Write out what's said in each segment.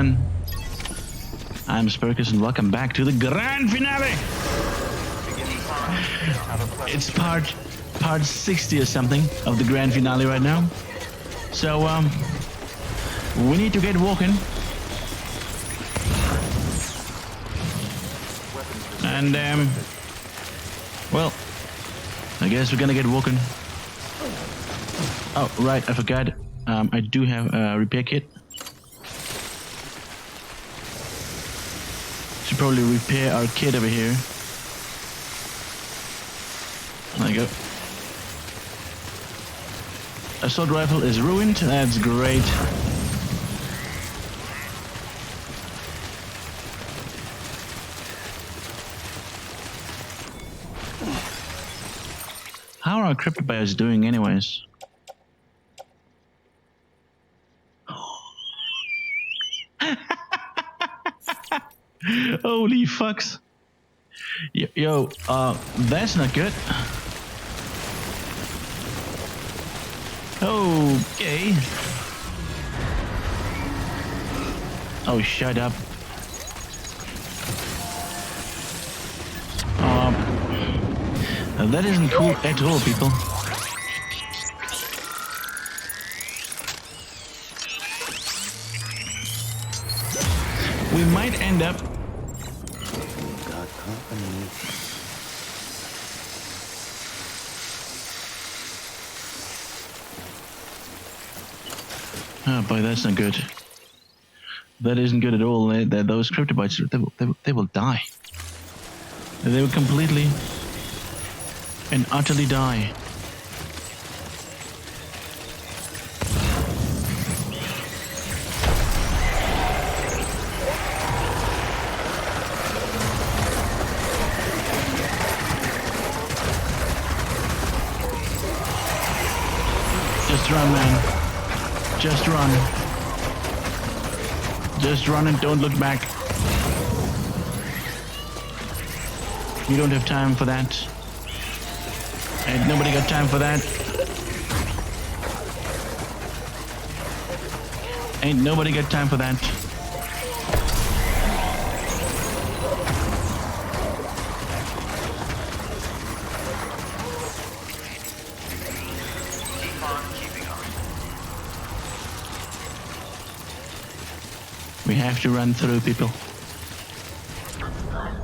everyone. I'm Sparrowcus and welcome back to the grand finale. It's part 60 or something of the grand finale right now. So we need to get walking. And well, I guess we're gonna get walking. Oh right, I forgot. I do have a repair kit. Should probably repair our kit over here. There you go. Assault rifle is ruined. That's great. How are our cryptobios doing anyways? Holy fucks. Yo, that's not good. Okay. Oh, shut up. That isn't cool at all, people. We might end up. Got company. Oh boy, that's not good. That isn't good at all. Those cryptobites, they will die. They will completely and utterly die. Just run, man. Just run. Just run and don't look back. You don't have time for that. Ain't nobody got time for that. Ain't nobody got time for that. We have to run through, people.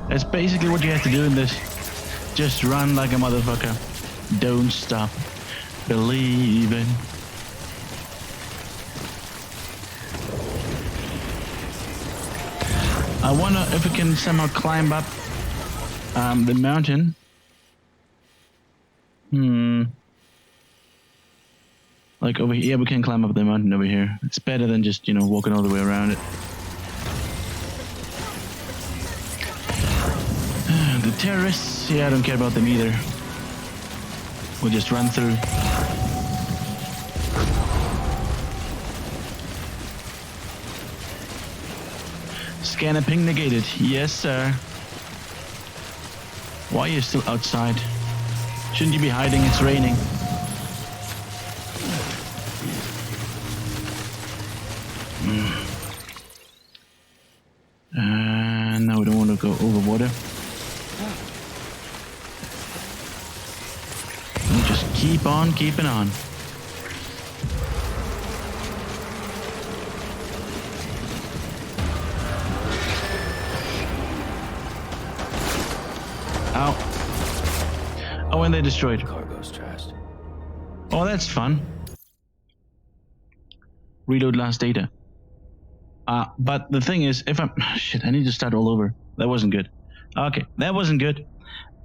That's basically what you have to do in this. Just run like a motherfucker. Don't stop believing. I wonder if we can somehow climb up the mountain. Like over here, yeah, we can climb up the mountain over here. It's better than just, walking all the way around it. The terrorists, yeah, I don't care about them either. We'll just run through. Scanner ping negated. Yes, sir. Why are you still outside? Shouldn't you be hiding? It's raining. Now we don't want to go over water. We'll just keep on keeping on. Ow. Oh, and they destroyed. Cargo's trashed. Oh, that's fun. Reload last data. But the thing is, if I'm... Shit, I need to start all over. That wasn't good. Okay, that wasn't good.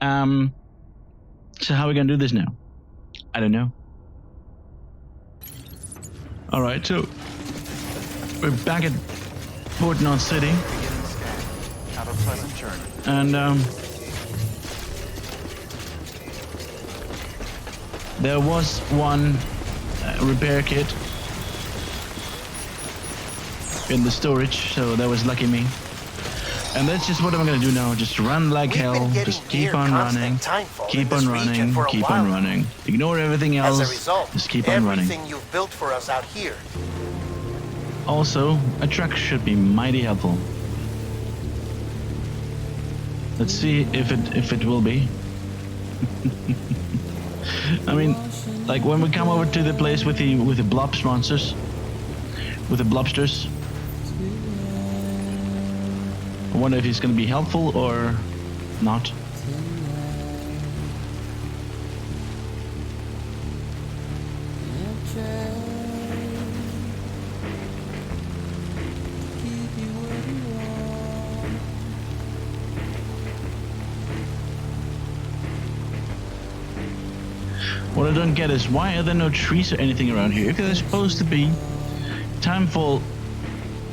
So how are we gonna do this now? I don't know. Alright, so... We're back at Port North City. Have a pleasant journey. And, there was one repair kit in the storage, so that was lucky me. And that's just what I'm gonna do now. Just run like hell. Just keep on running. Keep on running. Keep on running. Ignore everything else. As a result, just keep on running. Everything you've built for us out here Also, a truck should be mighty helpful. Let's see if it will be. I mean, like when we come over to the place with the blobs monsters, with the blobsters. I wonder if he's going to be helpful or not. What I don't get is why are there no trees or anything around here? If there's supposed to be timefall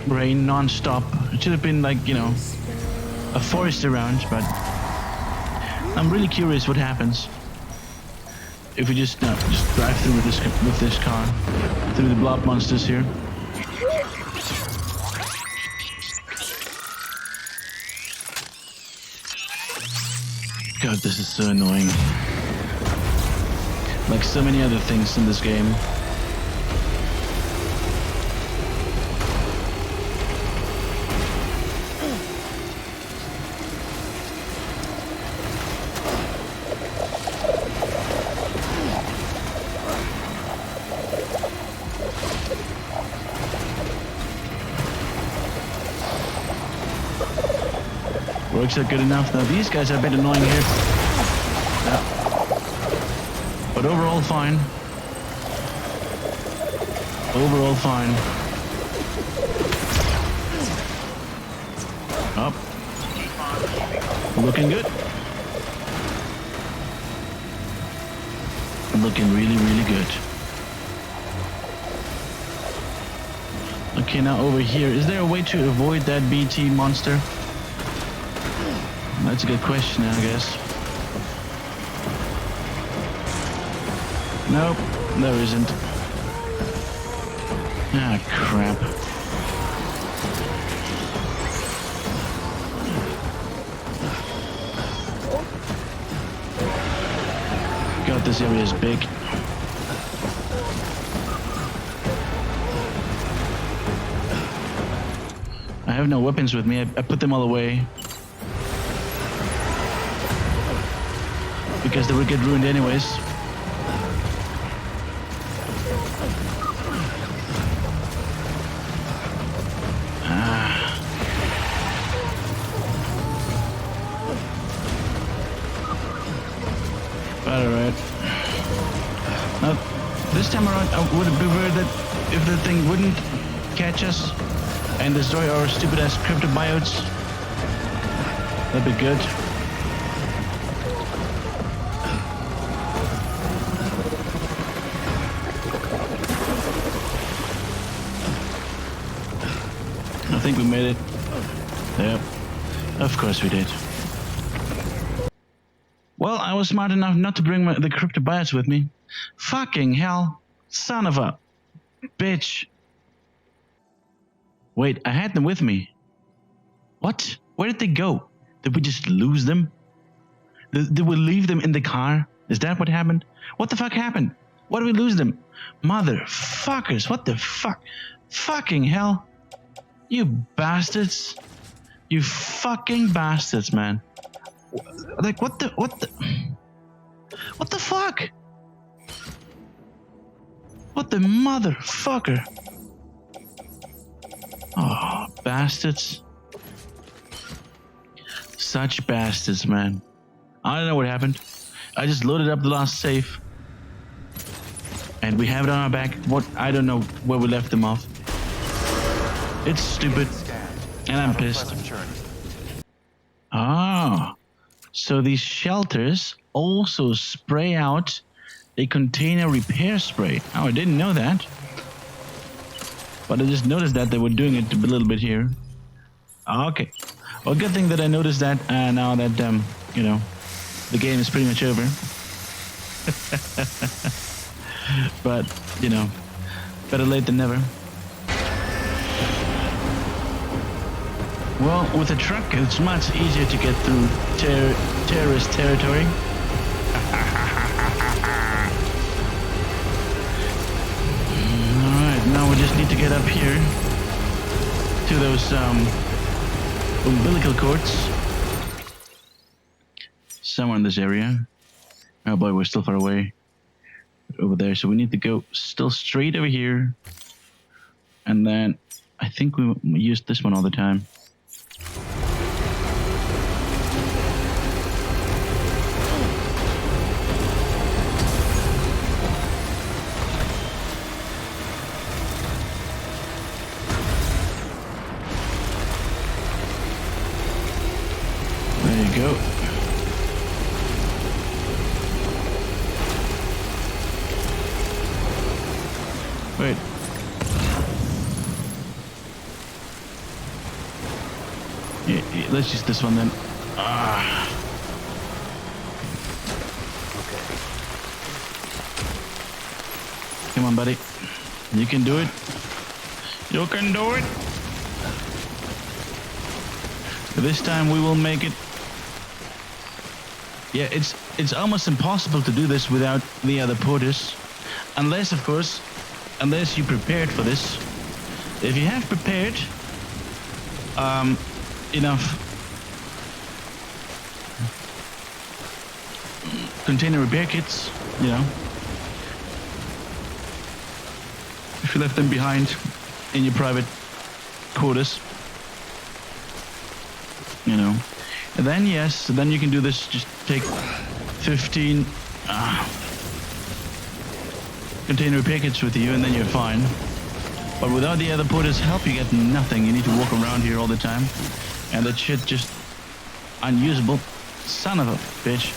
rain non-stop, it should have been like, you know, a forest around, but I'm really curious what happens if we just drive through with this car through the blob monsters here. God, this is so annoying. Like so many other things in this game. Works out good enough. Now these guys are a bit annoying here. Yeah. But overall fine. Overall fine. Up. Looking good. Looking really, really good. Okay, now over here. Is there a way to avoid that BT monster? That's a good question, I guess. Nope, there isn't. Ah, crap. God, this area is big. I have no weapons with me. I put them all away. Because they would get ruined anyways. Alright. Now, this time around, would it be weird that if the thing wouldn't catch us and destroy our stupid ass cryptobiotes? That'd be good. I think we made it. Yep. Of course we did. Well, I was smart enough not to bring the cryptobiotes with me. Fucking hell. Son of a bitch. Wait, I had them with me. What? Where did they go? Did we just lose them? Did we leave them in the car? Is that what happened? What the fuck happened? Why did we lose them? Motherfuckers, what the fuck? Fucking hell. You bastards. You fucking bastards, man. Like, what the fuck? What the motherfucker? Oh, bastards. Such bastards, man. I don't know what happened. I just loaded up the last save. And we have it on our back. What? I don't know where we left them off. It's stupid. And I'm pissed. Ah. So these shelters also spray out a container repair spray. Oh, I didn't know that. But I just noticed that they were doing it a little bit here. Okay. Well, good thing that I noticed that now that, you know, the game is pretty much over. But, you know, better late than never. Well, with a truck, it's much easier to get through terrorist territory. Alright, now we just need to get up here. to those umbilical cords. Somewhere in this area. Oh boy, we're still far away. Over there, so we need to go still straight over here. And then I think we use this one all the time. There you go. Wait. Yeah, let's use this one then. Ah. Come on, buddy. You can do it. You can do it. This time we will make it. Yeah, it's almost impossible to do this without the other porters. Unless, of course, unless you prepared for this. If you have prepared enough container repair kits, you know, if you left them behind in your private quarters, you know, and then yes, then you can do this. Just take 15 container repair kits with you, and then you're fine. But without the other porter's help, you get nothing. You need to walk around here all the time, and that shit just unusable. Son of a bitch.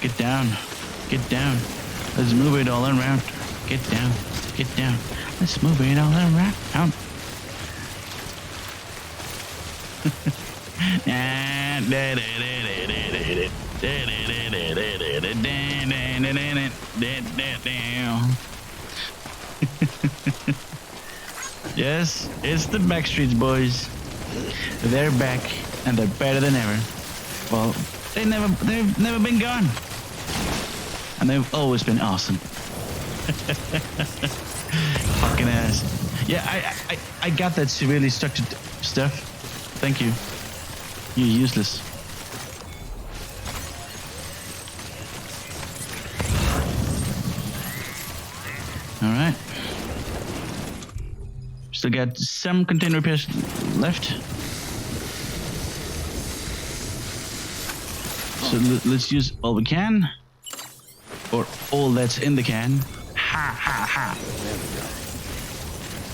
Get down. Get down. Let's move it all around. Get down. Get down. Let's move it all around. Yes, it's the Backstreet Boys. They're back, and they're better than ever. Well, they've never been gone, and they've always been awesome. Fucking ass. Yeah, I got that severely structured stuff. Thank you. You're useless. All right. Still got some container repairs left. So let's use all we can, or all that's in the can. Ha ha ha.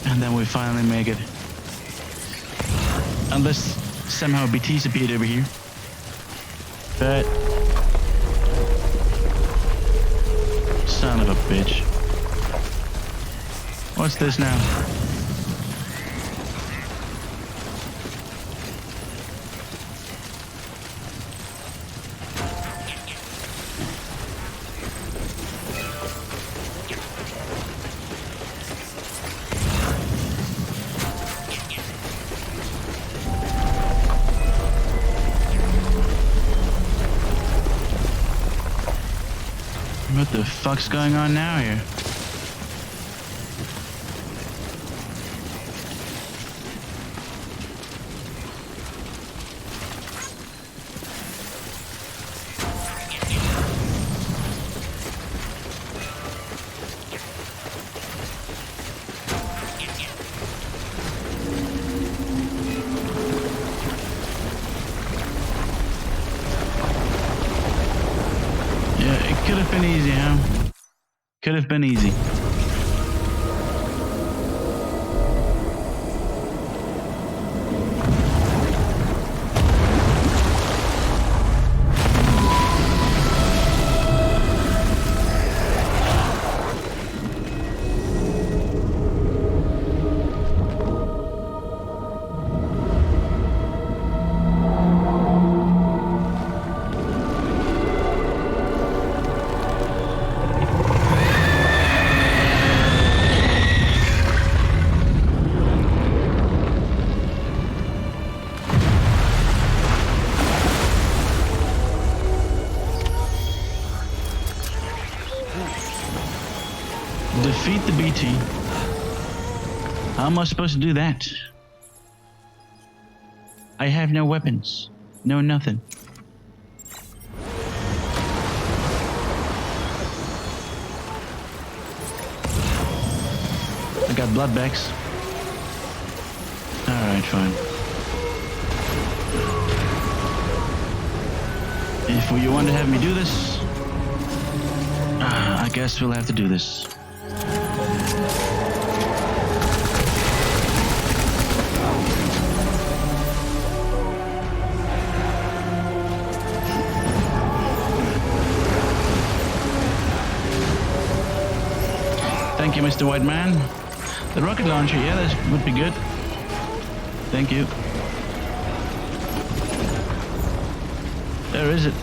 And then we finally make it. Unless somehow BT's appeared over here. But son of a bitch. What's this now? What the fuck's going on now here? Could have been easy, huh? Could have been easy. Defeat the BT. How am I supposed to do that? I have no weapons. No nothing. I got blood bags. Alright, fine. If you want to have me do this, I guess we'll have to do this. Thank you, Mr. White Man. The rocket launcher, yeah, that would be good. Thank you. There is it.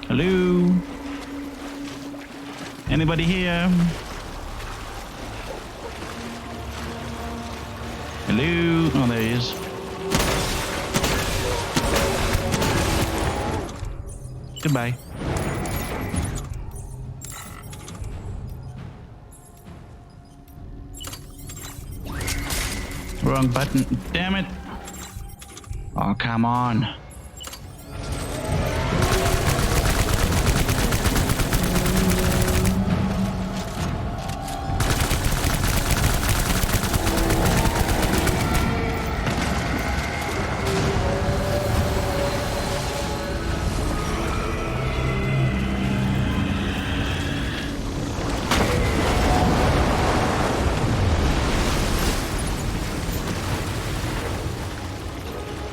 Hello? Anybody here? Hello? Oh, there he is. Goodbye. Wrong button. Damn it. Oh, come on.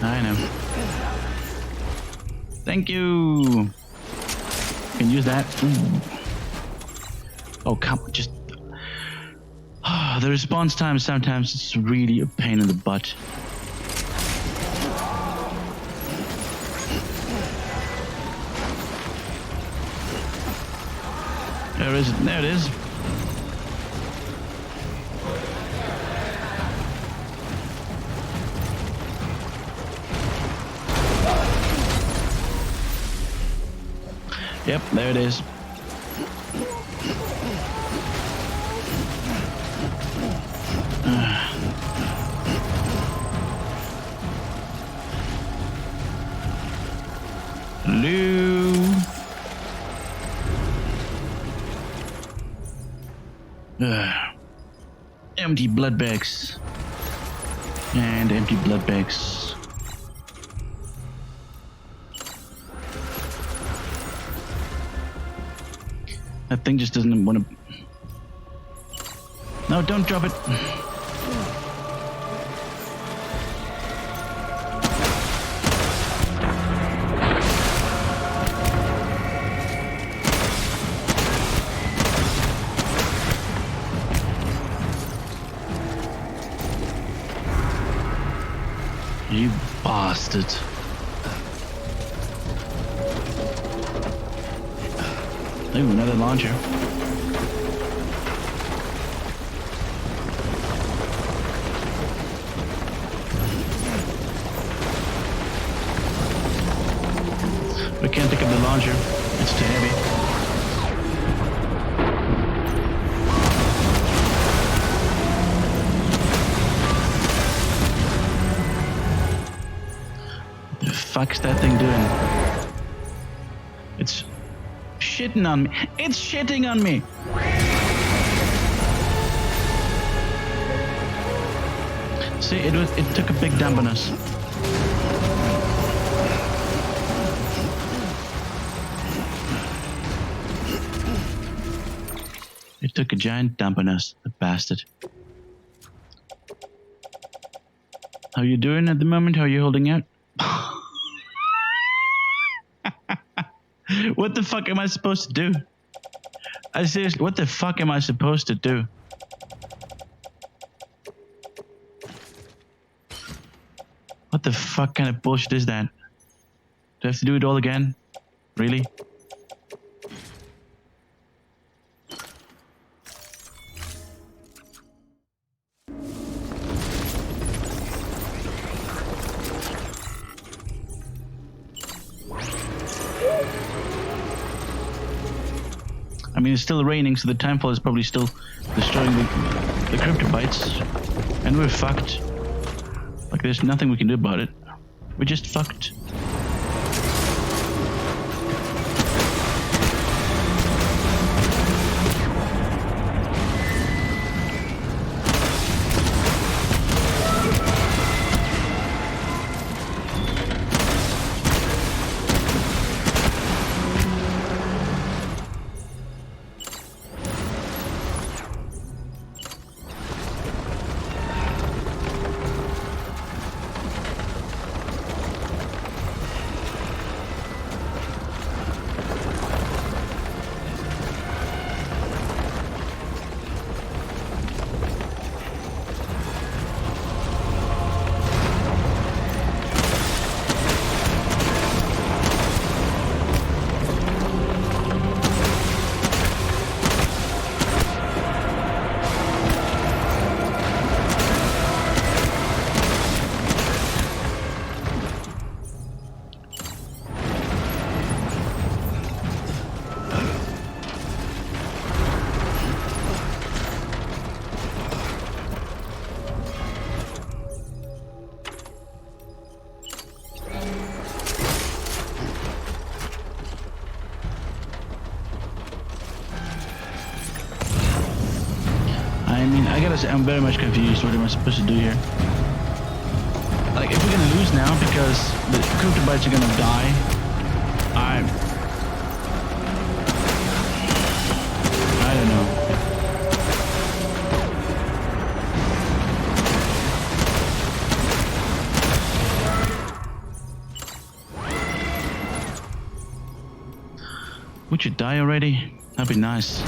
I know. Thank you. Can use that. Ooh. Oh, come on, just. The response time sometimes it's really a pain in the butt. There is. There it is. Yep, there it is. Hello. Empty blood bags. And empty blood bags. That thing just doesn't want to... No, don't drop it. You bastard. Ooh, another launcher. We can't pick up the launcher. It's too heavy. The fuck's that thing doing? It's shitting on me. It's shitting on me. See, it took a big dump on us. It took a giant dump on us, the bastard. How you doing at the moment? How are you holding out? What the fuck am I supposed to do? I seriously, what the fuck am I supposed to do? What the fuck kind of bullshit is that? Do I have to do it all again? Really? I mean, it's still raining, so the timefall is probably still destroying the cryptobytes. And we're fucked. Like, there's nothing we can do about it. We're just fucked. I mean, I gotta say, I'm very much confused. What am I supposed to do here? Like, if we're gonna lose now because the cryptobytes are gonna die, I don't know. Would you die already? That'd be nice.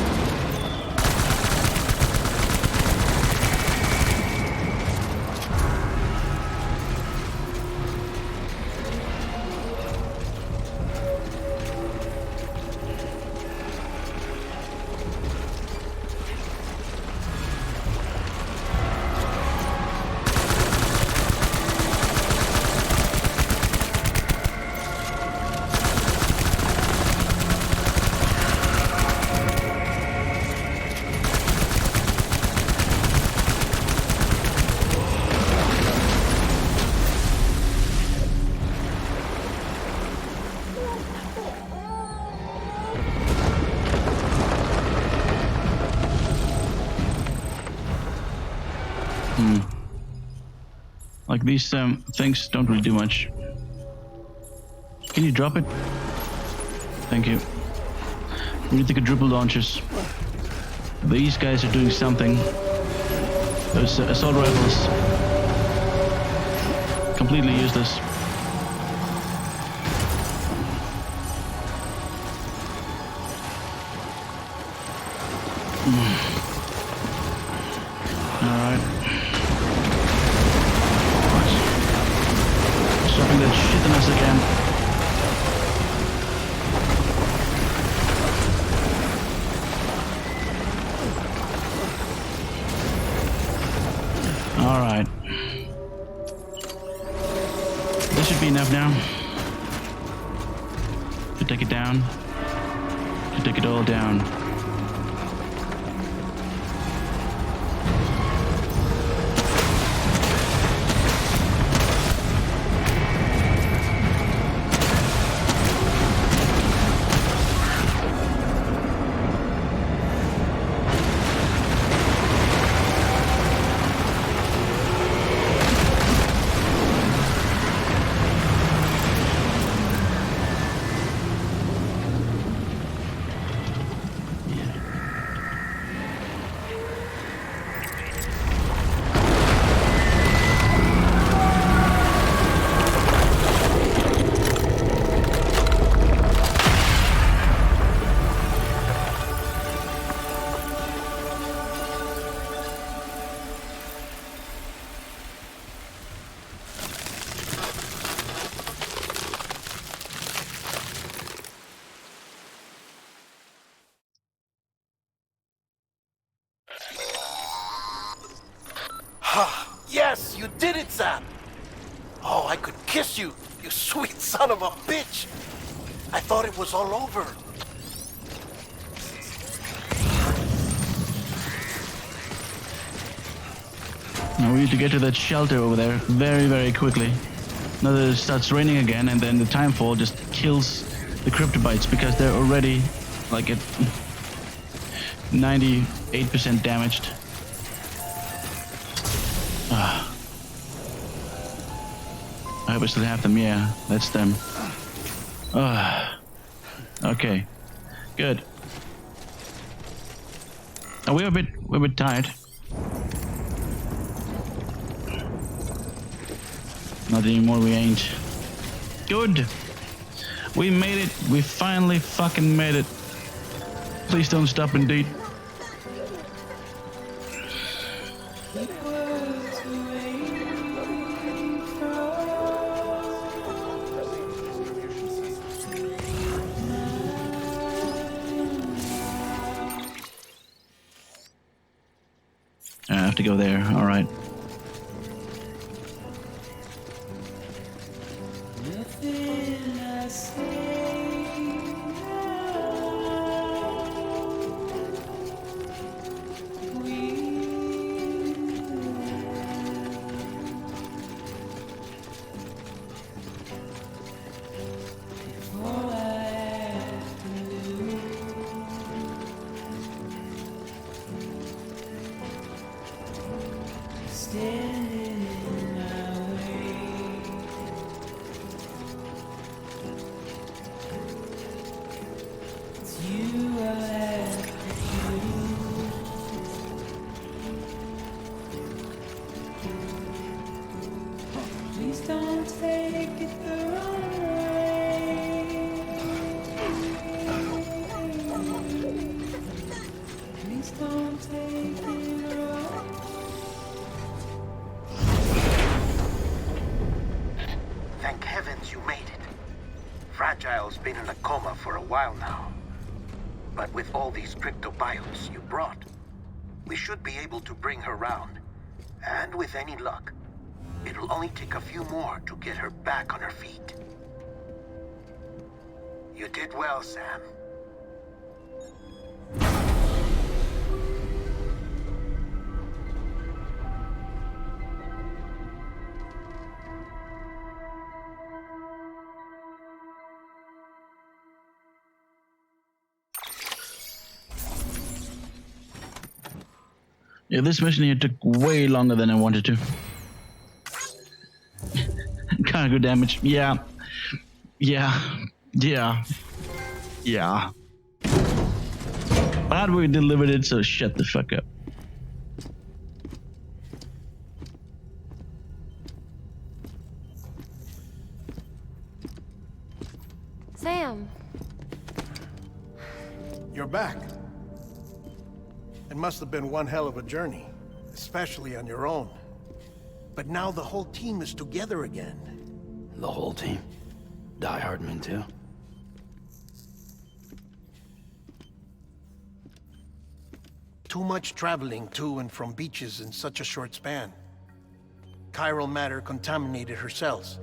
Like, these things don't really do much. Can you drop it? Thank you. We need the quadruple launchers. These guys are doing something. Those assault rifles. Completely useless. Alright. Stopping that shit on us again. Alright. This should be enough now. To take it down. To take it all down. Yes, you did it, Sam! Oh, I could kiss you, you sweet son of a bitch! I thought it was all over. Now we need to get to that shelter over there very, very quickly. Now that it starts raining again, and then the timefall just kills the cryptobites because they're already like at 98% damaged. I hope I still have them. Yeah, that's them. Okay, good. We're a bit tired. Not anymore, we ain't. Good! We made it! We finally fucking made it! Please don't stop, indeed. I have to go there, alright. Thank heavens you made it. Fragile's been in a coma for a while now. But with all these cryptobiotes you brought, we should be able to bring her round. And with any luck, it'll only take a few more to get her back on her feet. You did well, Sam. Yeah, this mission here took way longer than I wanted to. Kinda good damage. Yeah. But we delivered it, so shut the fuck up. Sam. You're back. It must have been one hell of a journey, especially on your own. But now the whole team is together again. The whole team? Die Hardman too? Too much traveling to and from beaches in such a short span. Chiral matter contaminated her cells,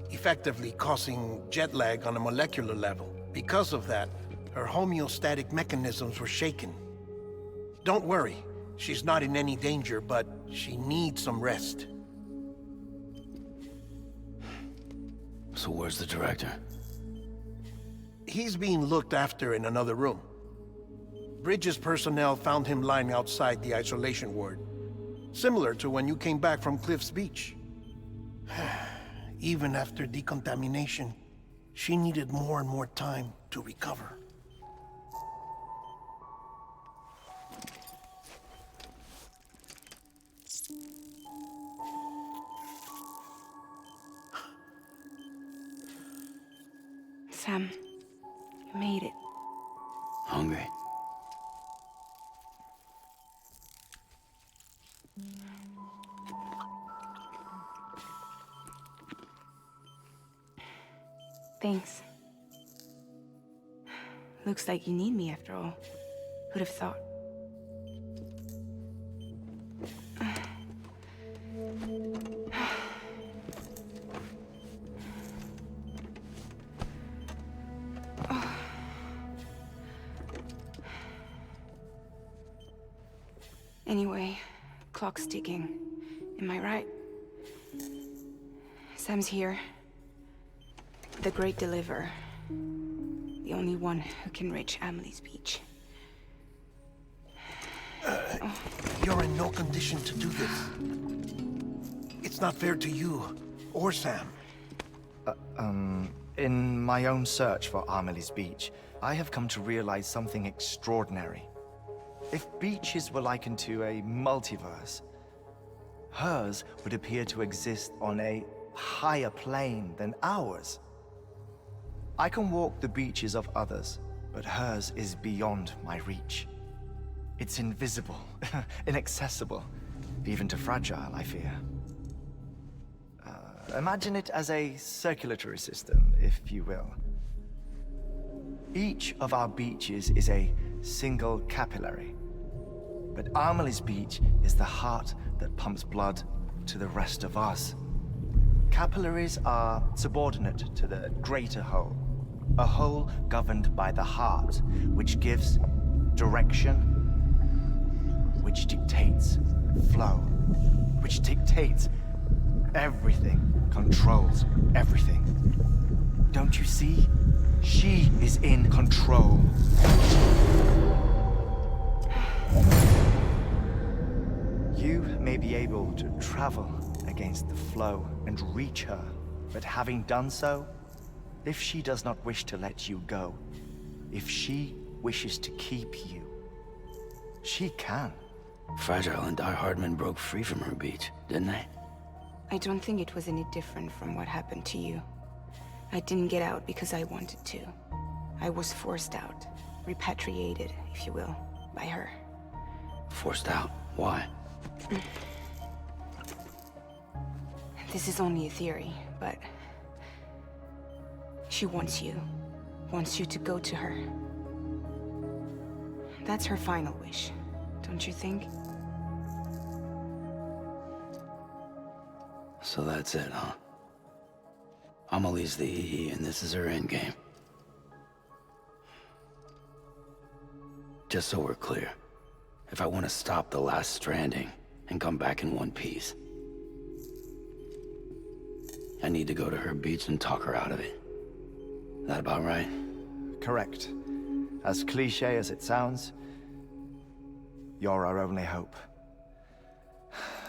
effectively causing jet lag on a molecular level. Because of that, her homeostatic mechanisms were shaken. Don't worry, she's not in any danger, but she needs some rest. So where's the director? He's being looked after in another room. Bridges personnel found him lying outside the isolation ward, similar to when you came back from Cliff's Beach. Even after decontamination, she needed more and more time to recover. Sam, you made it. Hungry? Thanks. Looks like you need me after all. Who'd have thought? Anyway, clock's ticking. Am I right? Sam's here. The Great Deliverer. The only one who can reach Amelie's beach. You're in no condition to do this. It's not fair to you or Sam. In my own search for Amelie's beach, I have come to realize something extraordinary. If beaches were likened to a multiverse, hers would appear to exist on a higher plane than ours. I can walk the beaches of others, but hers is beyond my reach. It's invisible, inaccessible, even to fragile, I fear. Imagine it as a circulatory system, if you will. Each of our beaches is a single capillary. But Amelie's beach is the heart that pumps blood to the rest of us. Capillaries are subordinate to the greater whole. A whole governed by the heart, which gives direction, which dictates flow, which dictates everything, controls everything. Don't you see? She is in control. You may be able to travel against the flow and reach her, but having done so, if she does not wish to let you go, if she wishes to keep you, she can. Fragile and Die Hardman broke free from her beach, didn't they? I don't think it was any different from what happened to you. I didn't get out because I wanted to. I was forced out, repatriated, if you will, by her. Forced out? Why? This is only a theory, but she wants you to go to her. That's her final wish, don't you think? So that's it, huh? Amelie's the EE, and this is her endgame. Just so we're clear, if I want to stop the last Stranding and come back in one piece, I need to go to her beach and talk her out of it. That about right? Correct. As cliche as it sounds, you're our only hope.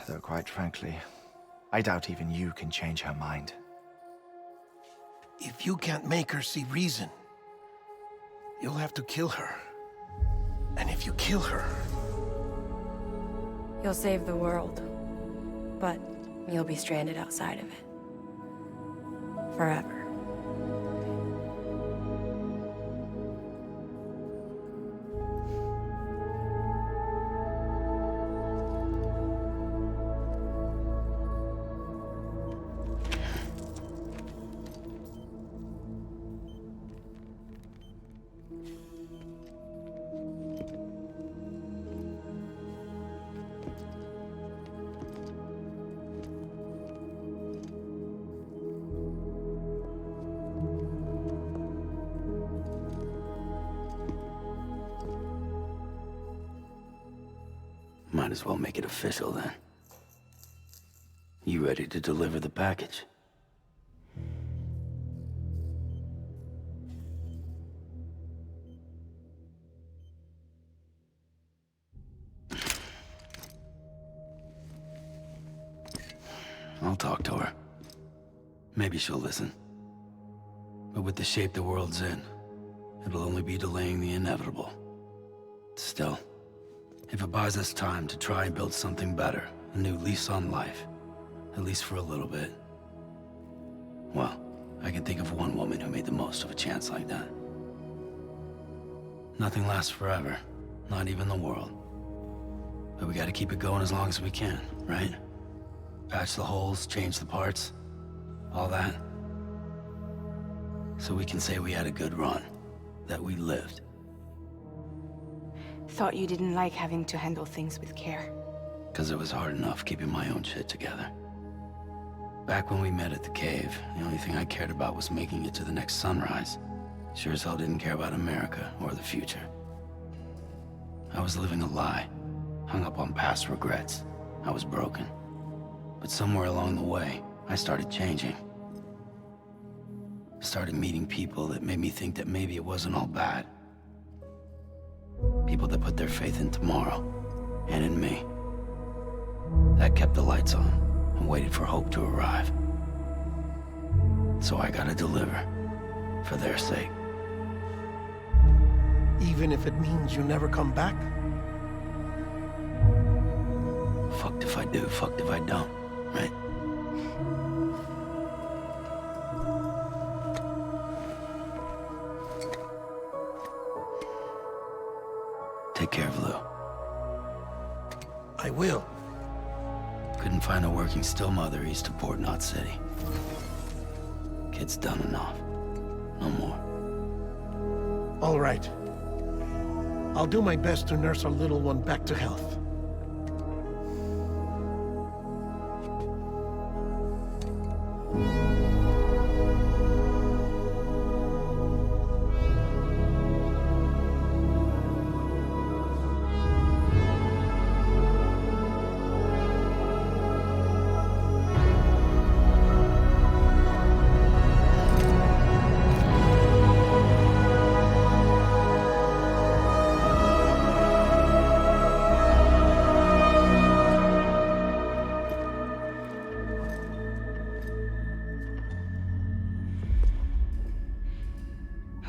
Though quite frankly, I doubt even you can change her mind. If you can't make her see reason, you'll have to kill her. And if you kill her... You'll save the world, but you'll be stranded outside of it. Forever. Might as well make it official then. You ready to deliver the package? I'll talk to her. Maybe she'll listen. But with the shape the world's in, it'll only be delaying the inevitable. Still, if it buys us time to try and build something better, a new lease on life, at least for a little bit, well, I can think of one woman who made the most of a chance like that. Nothing lasts forever, not even the world. But we gotta keep it going as long as we can, right? Patch the holes, change the parts, all that. So we can say we had a good run, that we lived. Thought you didn't like having to handle things with care. 'Cause it was hard enough keeping my own shit together. Back when we met at the cave, the only thing I cared about was making it to the next sunrise. Sure as hell didn't care about America or the future. I was living a lie, hung up on past regrets. I was broken. But somewhere along the way, I started changing. I started meeting people that made me think that maybe it wasn't all bad. People that put their faith in tomorrow, and in me. That kept the lights on, and waited for hope to arrive. So I gotta deliver, for their sake. Even if it means you never come back? Fucked if I do, fucked if I don't, right? Take care of Lou. I will. Couldn't find a working still mother east of Port Knot City. Kid's done enough. No more. All right. I'll do my best to nurse our little one back to health.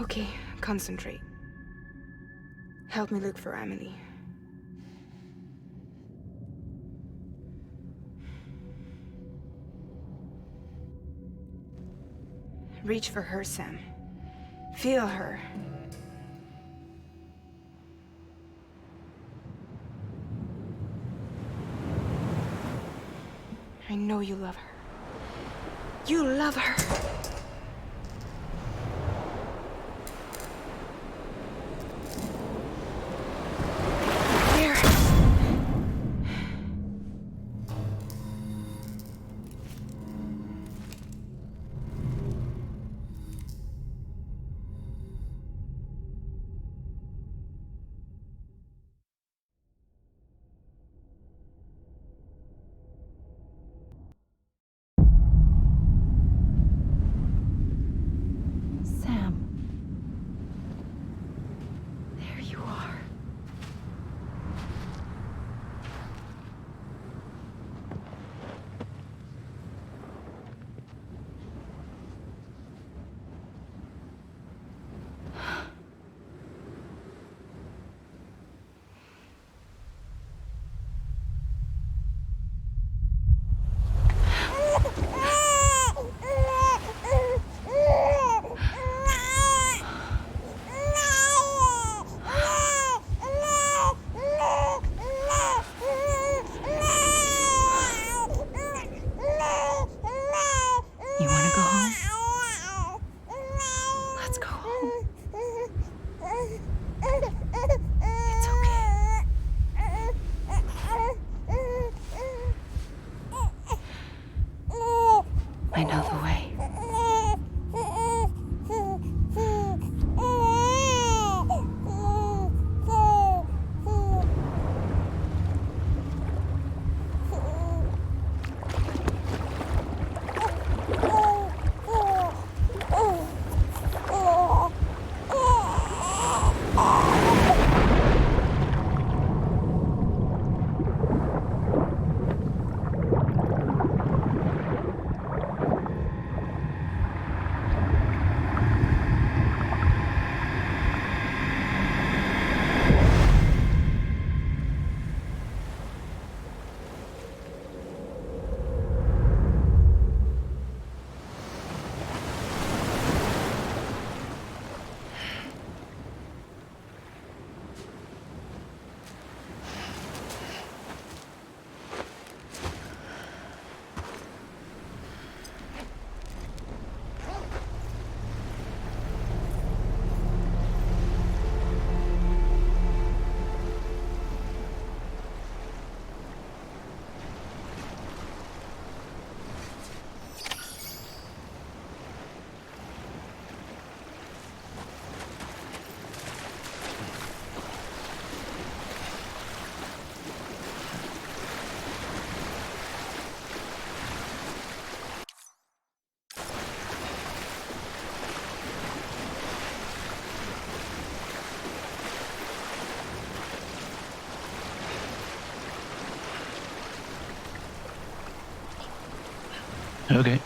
Okay, concentrate. Help me look for Emily. Reach for her, Sam. Feel her. I know you love her. You love her! There! Sam. There you are. You want to go home? Let's go home. It's okay. I know the way. Okay.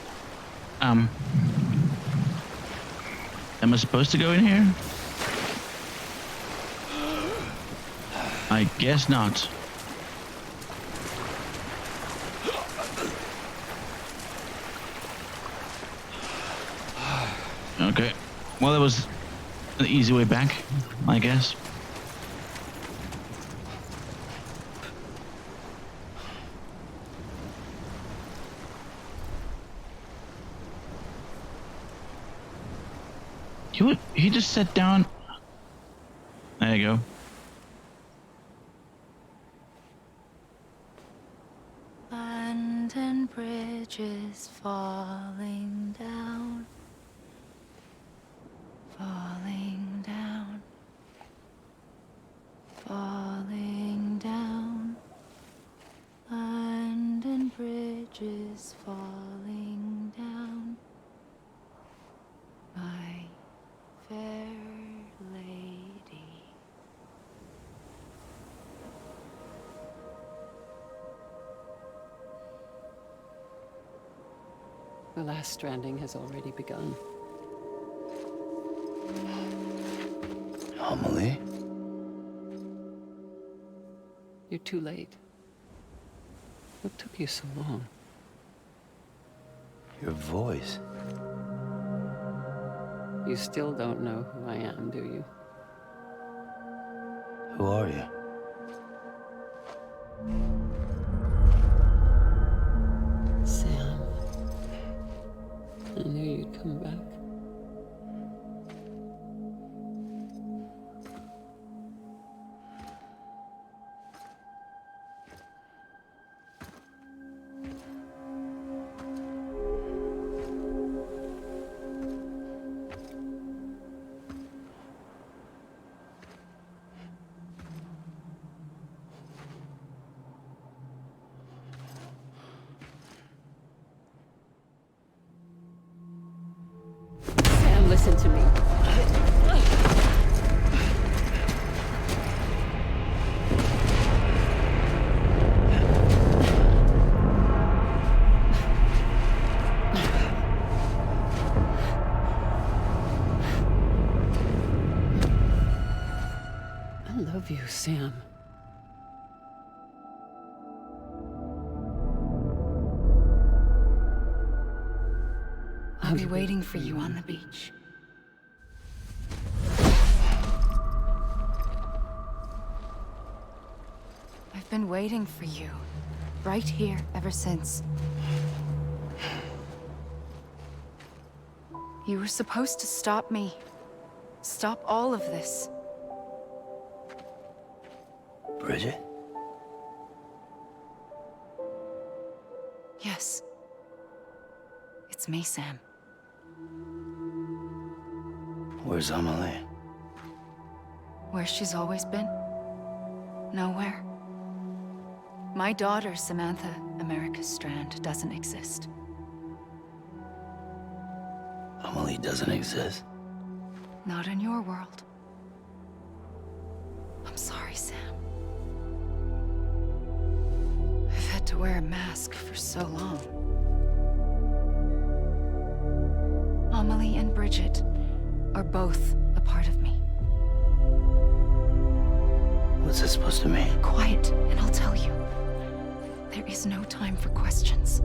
Am I supposed to go in here? I guess not. Okay. Well, that was an easy way back, I guess. He just sat down. There you go. London Bridge is falling down. Falling down. Falling down. London Bridge is falling down. My fair lady. The last stranding has already begun. Amelie? You're too late. What took you so long? Your voice. You still don't know who I am, do you? Who are you? Sam. I knew you'd come back. Sam, listen to me. I love you, Sam. I'll be waiting for you on the beach. I've been waiting for you, right here, ever since. You were supposed to stop me. Stop all of this. Bridget? Yes. It's me, Sam. Where's Amelie? Where she's always been? Nowhere. My daughter, Samantha America Strand, doesn't exist. Amelie doesn't exist. Not in your world. I'm sorry, Sam. I've had to wear a mask for so long. Amelie and Bridget are both a part of me. What's this supposed to mean? Quiet, and I'll tell you. There is no time for questions.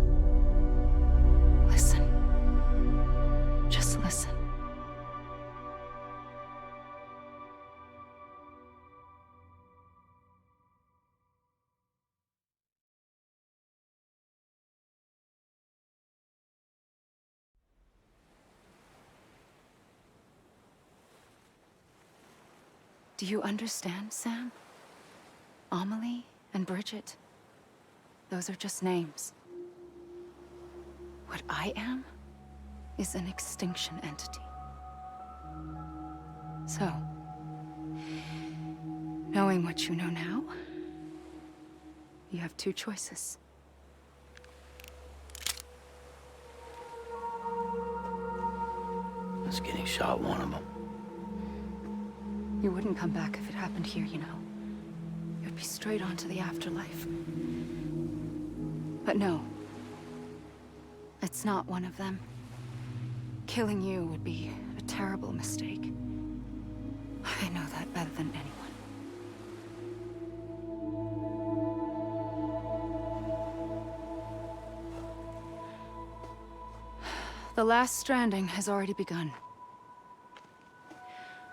Listen. Just listen. Do you understand, Sam? Amelie and Bridget, those are just names. What I am is an extinction entity. So, knowing what you know now, you have two choices. Is getting shot one of them? You wouldn't come back if it happened here, you know. You'd be straight on to the afterlife. But no. It's not one of them. Killing you would be a terrible mistake. I know that better than anyone. The last stranding has already begun.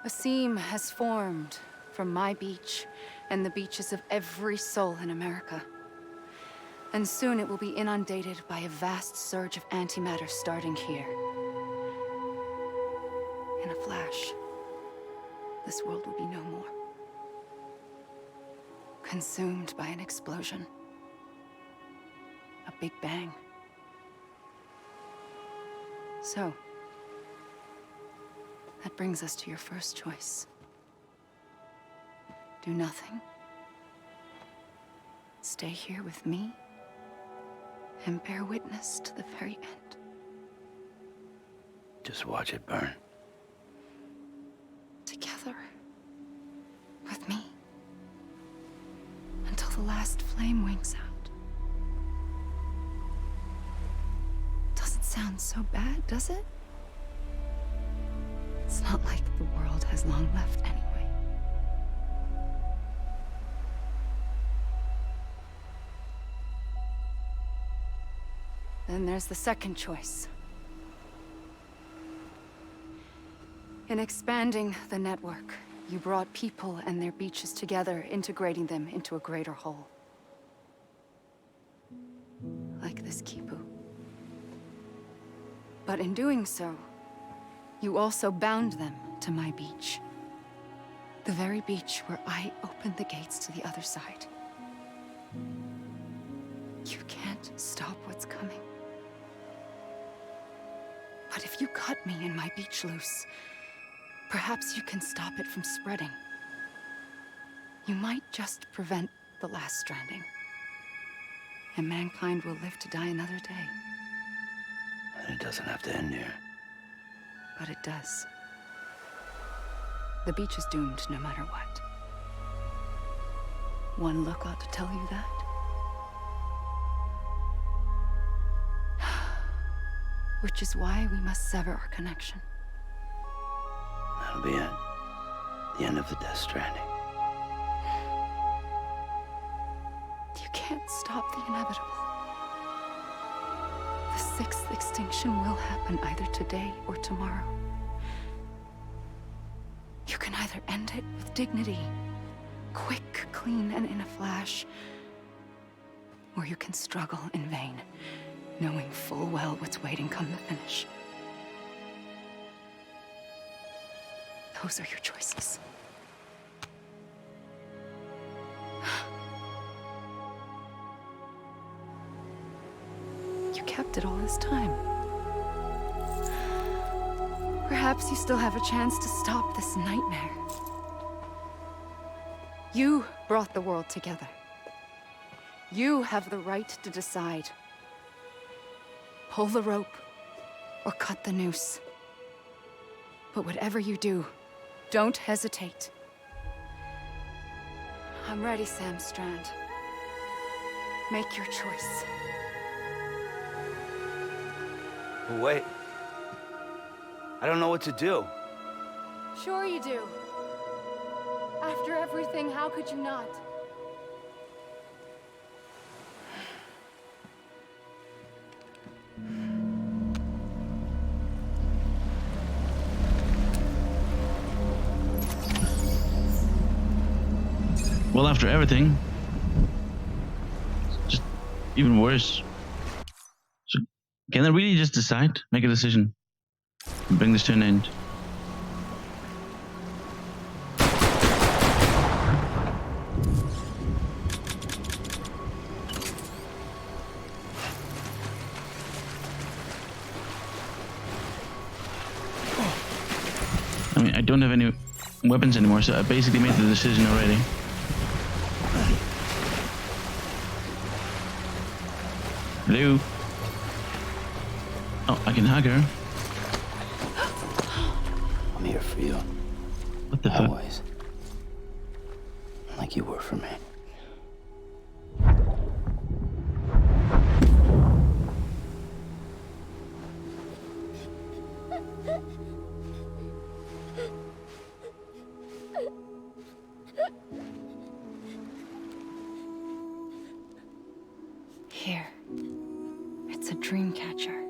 A seam has formed from my beach and the beaches of every soul in America. And soon it will be inundated by a vast surge of antimatter starting here. In a flash, this world will be no more. Consumed by an explosion. A big bang. So, that brings us to your first choice. Do nothing. Stay here with me and bear witness to the very end. Just watch it burn. Together. With me. Until the last flame winks out. Doesn't sound so bad, does it? It's not like the world has long left anyway. Then there's the second choice. In expanding the network, you brought people and their beaches together, integrating them into a greater whole. Like this Kipu. But in doing so, you also bound them to my beach. The very beach where I opened the gates to the other side. You can't stop what's coming. But if you cut me and my beach loose, perhaps you can stop it from spreading. You might just prevent the last stranding. And mankind will live to die another day. And it doesn't have to end here. But it does. The beach is doomed no matter what. One look ought to tell you that. Which is why we must sever our connection. That'll be it. The end of the Death Stranding. You can't stop the inevitable. The sixth extinction will happen either today or tomorrow. You can either end it with dignity, quick, clean, and in a flash, or you can struggle in vain, knowing full well what's waiting come the finish. Those are your choices. You kept it all this time. Perhaps you still have a chance to stop this nightmare. You brought the world together. You have the right to decide. Pull the rope or cut the noose. But whatever you do, don't hesitate. I'm ready, Sam Strand. Make your choice. But wait. I don't know what to do. Sure you do. After everything, how could you not? Well, after everything, just even worse. So, can I really just decide, make a decision, and bring this to an end? I mean, I don't have any weapons anymore, so I basically made the decision already. Hello? Oh, I can hug her. I'm here for you. What the fuck? Always. Like you were for me. Here. It's a dream catcher.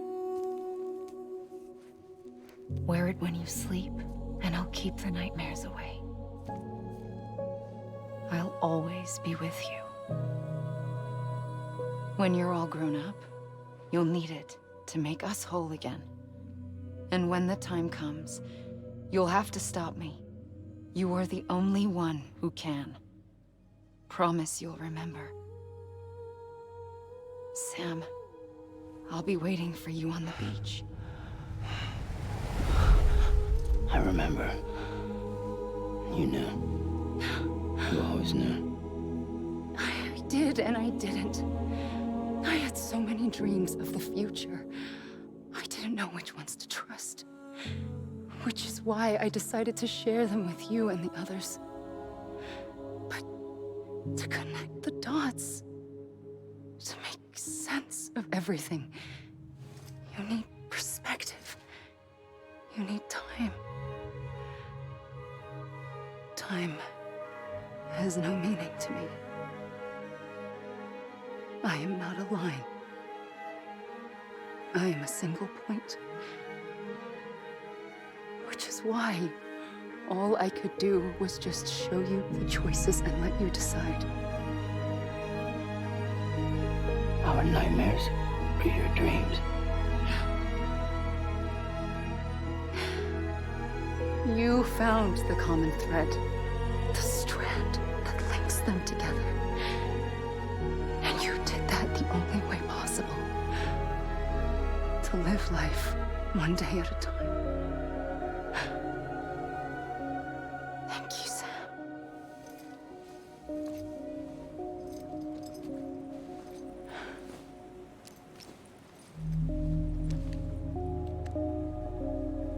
Wear it when you sleep, and I'll keep the nightmares away. I'll always be with you. When you're all grown up, you'll need it to make us whole again. And when the time comes, you'll have to stop me. You are the only one who can. Promise you'll remember. Sam, I'll be waiting for you on the beach. I remember. You knew. You always knew. I did and I didn't. I had so many dreams of the future. I didn't know which ones to trust. Which is why I decided to share them with you and the others. But to connect the dots, to make sense of everything, you need perspective. You need time. Time has no meaning to me. I am not a line. I am a single point. Which is why all I could do was just show you the choices and let you decide. Our nightmares are your dreams. You found the common thread, the strand that links them together. And you did that the only way possible. To live life one day at a time. Thank you, Sam.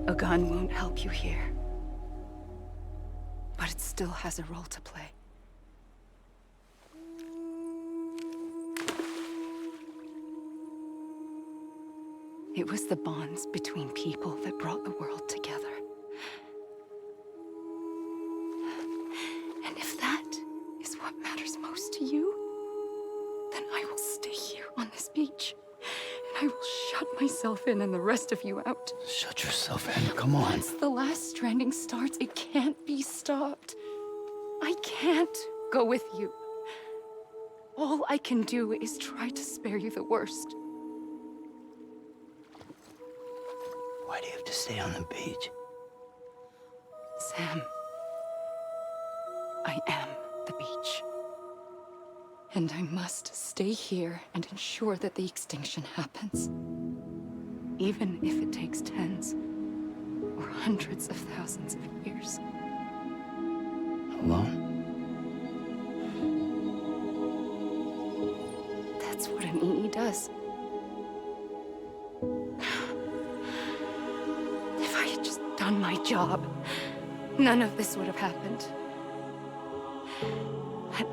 A gun won't help you here. But it still has a role to play. It was the bonds between people that brought the world together. And if that is what matters most to you, then I will stay here on this beach. And I will shut myself in and the rest of you out. Shut yourself in. Come on. Once the last stranding starts, it can't be stopped. I can't go with you. All I can do is try to spare you the worst. Why do you have to stay on the beach? Sam, I am the beach. And I must stay here and ensure that the extinction happens. Even if it takes tens or hundreds of thousands of years. Alone? That's what an EE does. If I had just done my job, none of this would have happened. But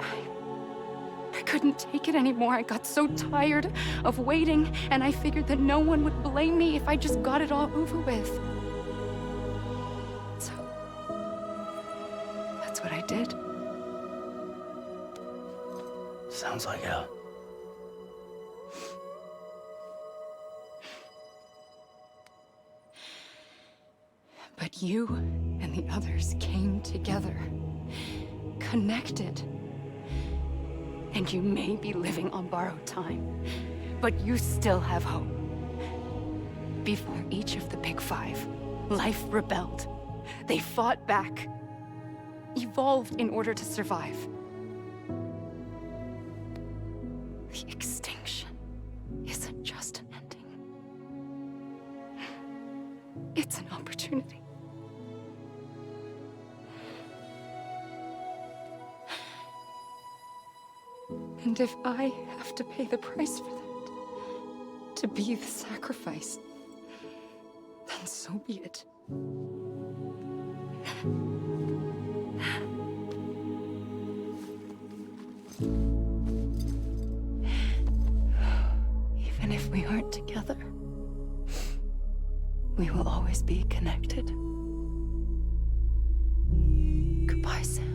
I couldn't take it anymore. I got so tired of waiting, and I figured that no one would blame me if I just got it all over with. So, that's what I did. Sounds like hell. But you and the others came together, connected. And you may be living on borrowed time, but you still have hope. Before each of the Big Five, life rebelled. They fought back, evolved in order to survive. The extinction isn't just an ending. It's an opportunity. And if I have to pay the price for that, to be the sacrifice, then so be it. Even if we aren't together, we will always be connected. Goodbye, Sam.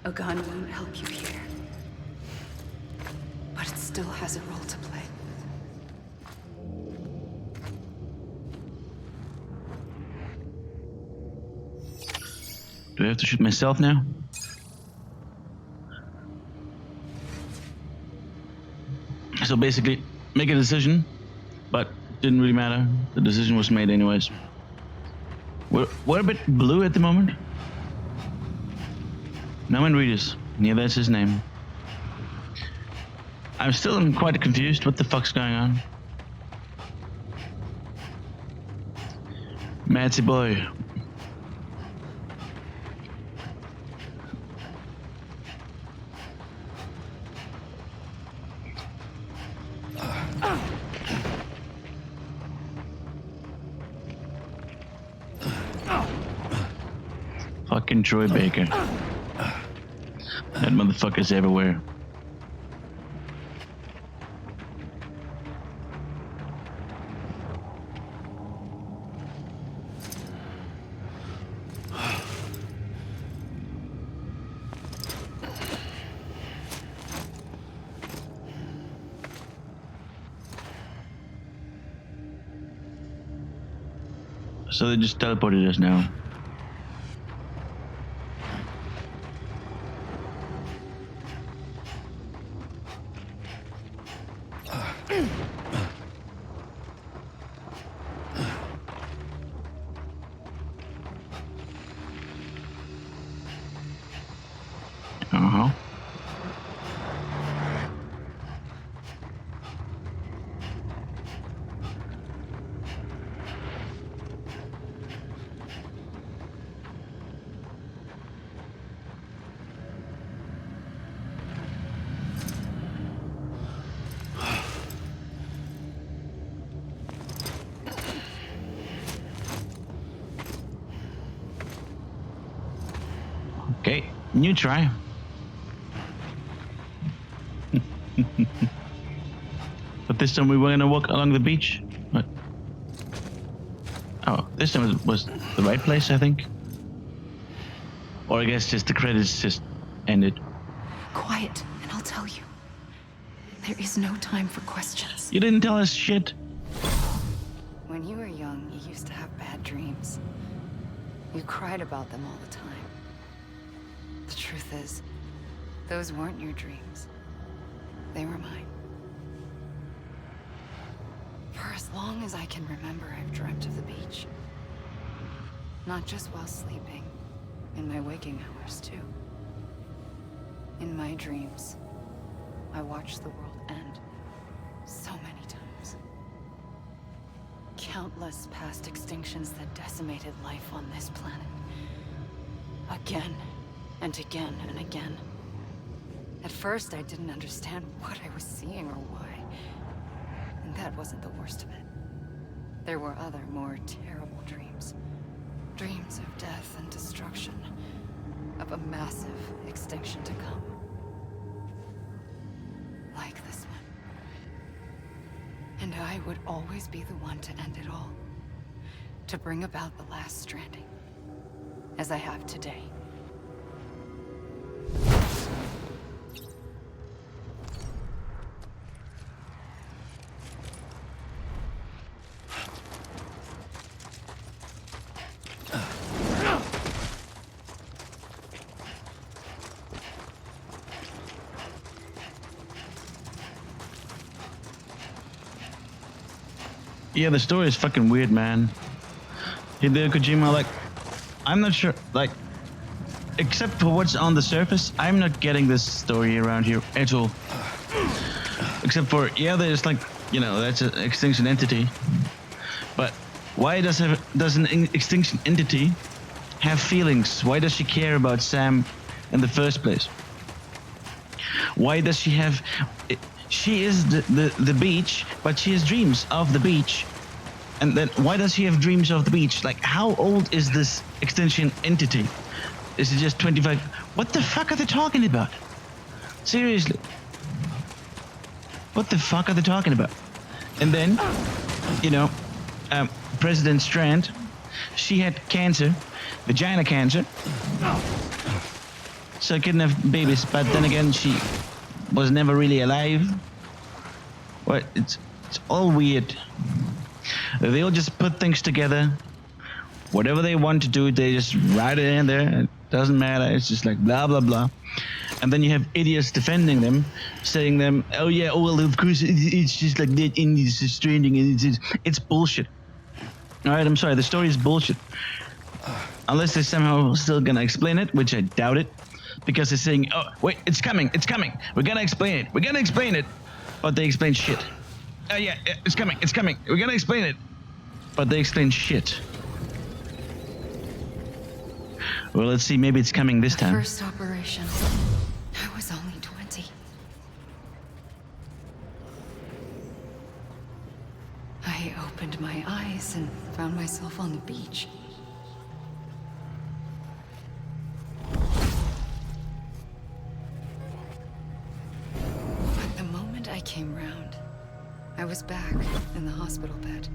A gun won't help you here. But it still has a role to play. Do I have to shoot myself now? So basically, make a decision, but didn't really matter. The decision was made anyways. We're a bit blue at the moment. Norman Reedus. Yeah, that's his name. I'm still quite confused. What the fuck's going on? Matsy boy. Fucking Troy Baker. That motherfucker's everywhere. So they just teleported us now. Uh-huh. Okay, new try. But this time we were gonna walk along the beach. What? Oh, this time was the right place, I think. Or I guess just the credits just ended. Quiet, and I'll tell you. There is no time for questions. You didn't tell us shit. When you were young, you used to have bad dreams. You cried about them all the time. The truth is, those weren't your dreams. They were mine. For as long as I can remember, I've dreamt of the beach. Not just while sleeping, in my waking hours too. In my dreams, I watched the world end so many times. Countless past extinctions that decimated life on this planet. Again, and again, and again. At first, I didn't understand what I was seeing or why. And that wasn't the worst of it. There were other, more terrible dreams. Dreams of death and destruction. Of a massive extinction to come. Like this one. And I would always be the one to end it all. To bring about the last stranding. As I have today. Yeah, the story is fucking weird, man. Hideo Kojima, like, I'm not sure, like, except for what's on the surface, I'm not getting this story around here at all. Except for, yeah, there's like, you know, that's an extinction entity. But why does an extinction entity have feelings? Why does she care about Sam in the first place? Why does she have... She is the beach, but she has dreams of the beach. And then why does she have dreams of the beach? Like, how old is this extinction entity? Is it just 25? What the fuck are they talking about? Seriously. What the fuck are they talking about? And then, you know, President Strand, she had cancer, vagina cancer. so couldn't have babies. But then again, she was never really alive. Well, it's all weird. They all just put things together. Whatever they want to do, they just write it in there. It doesn't matter. It's just like blah blah blah. And then you have idiots defending them, saying them, "Oh yeah, oh well, of course it's just like that in this Stranding, and it's bullshit." All right, I'm sorry, the story is bullshit. Unless they're somehow still gonna explain it, which I doubt it, because they're saying, "Oh wait, it's coming, we're gonna explain it," but they explain shit. Oh yeah, it's coming, we're gonna explain it, but they explain shit. Well, let's see, maybe it's coming this time. First operation. I was only 20. I opened my eyes and found myself on the beach. But the moment I came round, I was back in the hospital bed.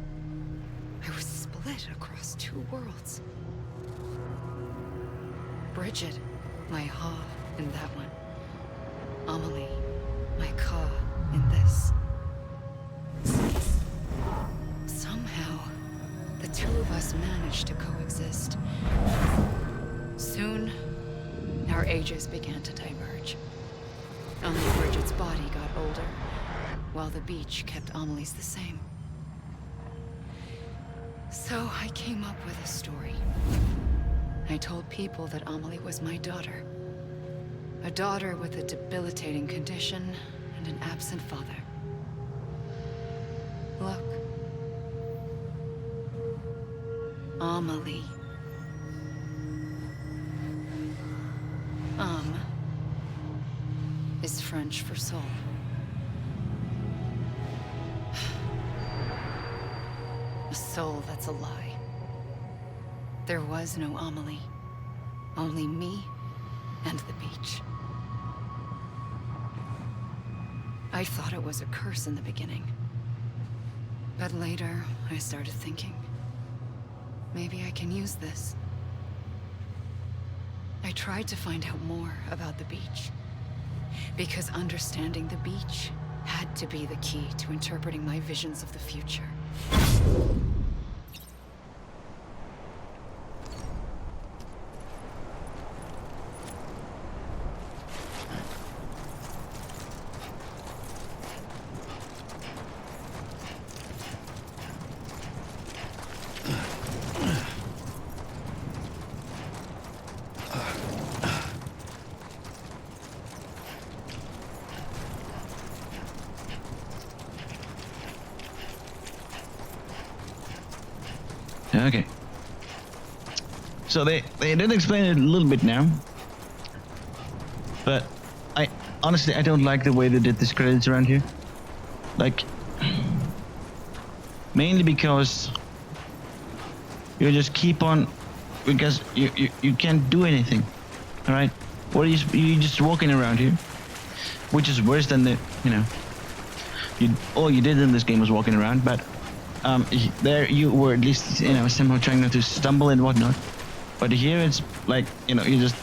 I was split across two worlds. Bridget, my Ha in that one. Amelie, my Ka in this. Somehow, the two of us managed to coexist. Soon, our ages began to diverge. Only Bridget's body got older, while the beach kept Amelie's the same. So I came up with a story. I told people that Amelie was my daughter. A daughter with a debilitating condition and an absent father. Look. Amelie. Is French for soul. A soul that's a lie. There was no Amelie. Only me and the beach. I thought it was a curse in the beginning. But later, I started thinking, maybe I can use this. I tried to find out more about the beach. Because understanding the beach had to be the key to interpreting my visions of the future. Okay. So they did explain it a little bit now. But I don't like the way they did these credits around here. Like, mainly because you just keep on, because you can't do anything. All right? Or you just walking around here, which is worse than all you did in this game was walking around, but there you were at least, somehow trying not to stumble and whatnot. But here it's like, you're just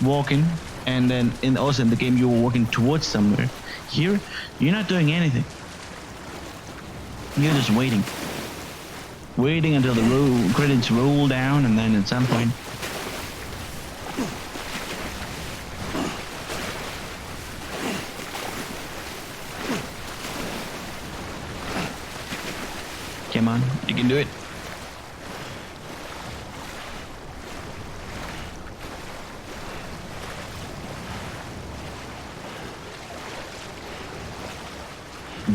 walking, and then also in the game you were walking towards somewhere. Here, you're not doing anything. You're just waiting. Waiting until the credits roll down, and then at some point... Come on, you can do it.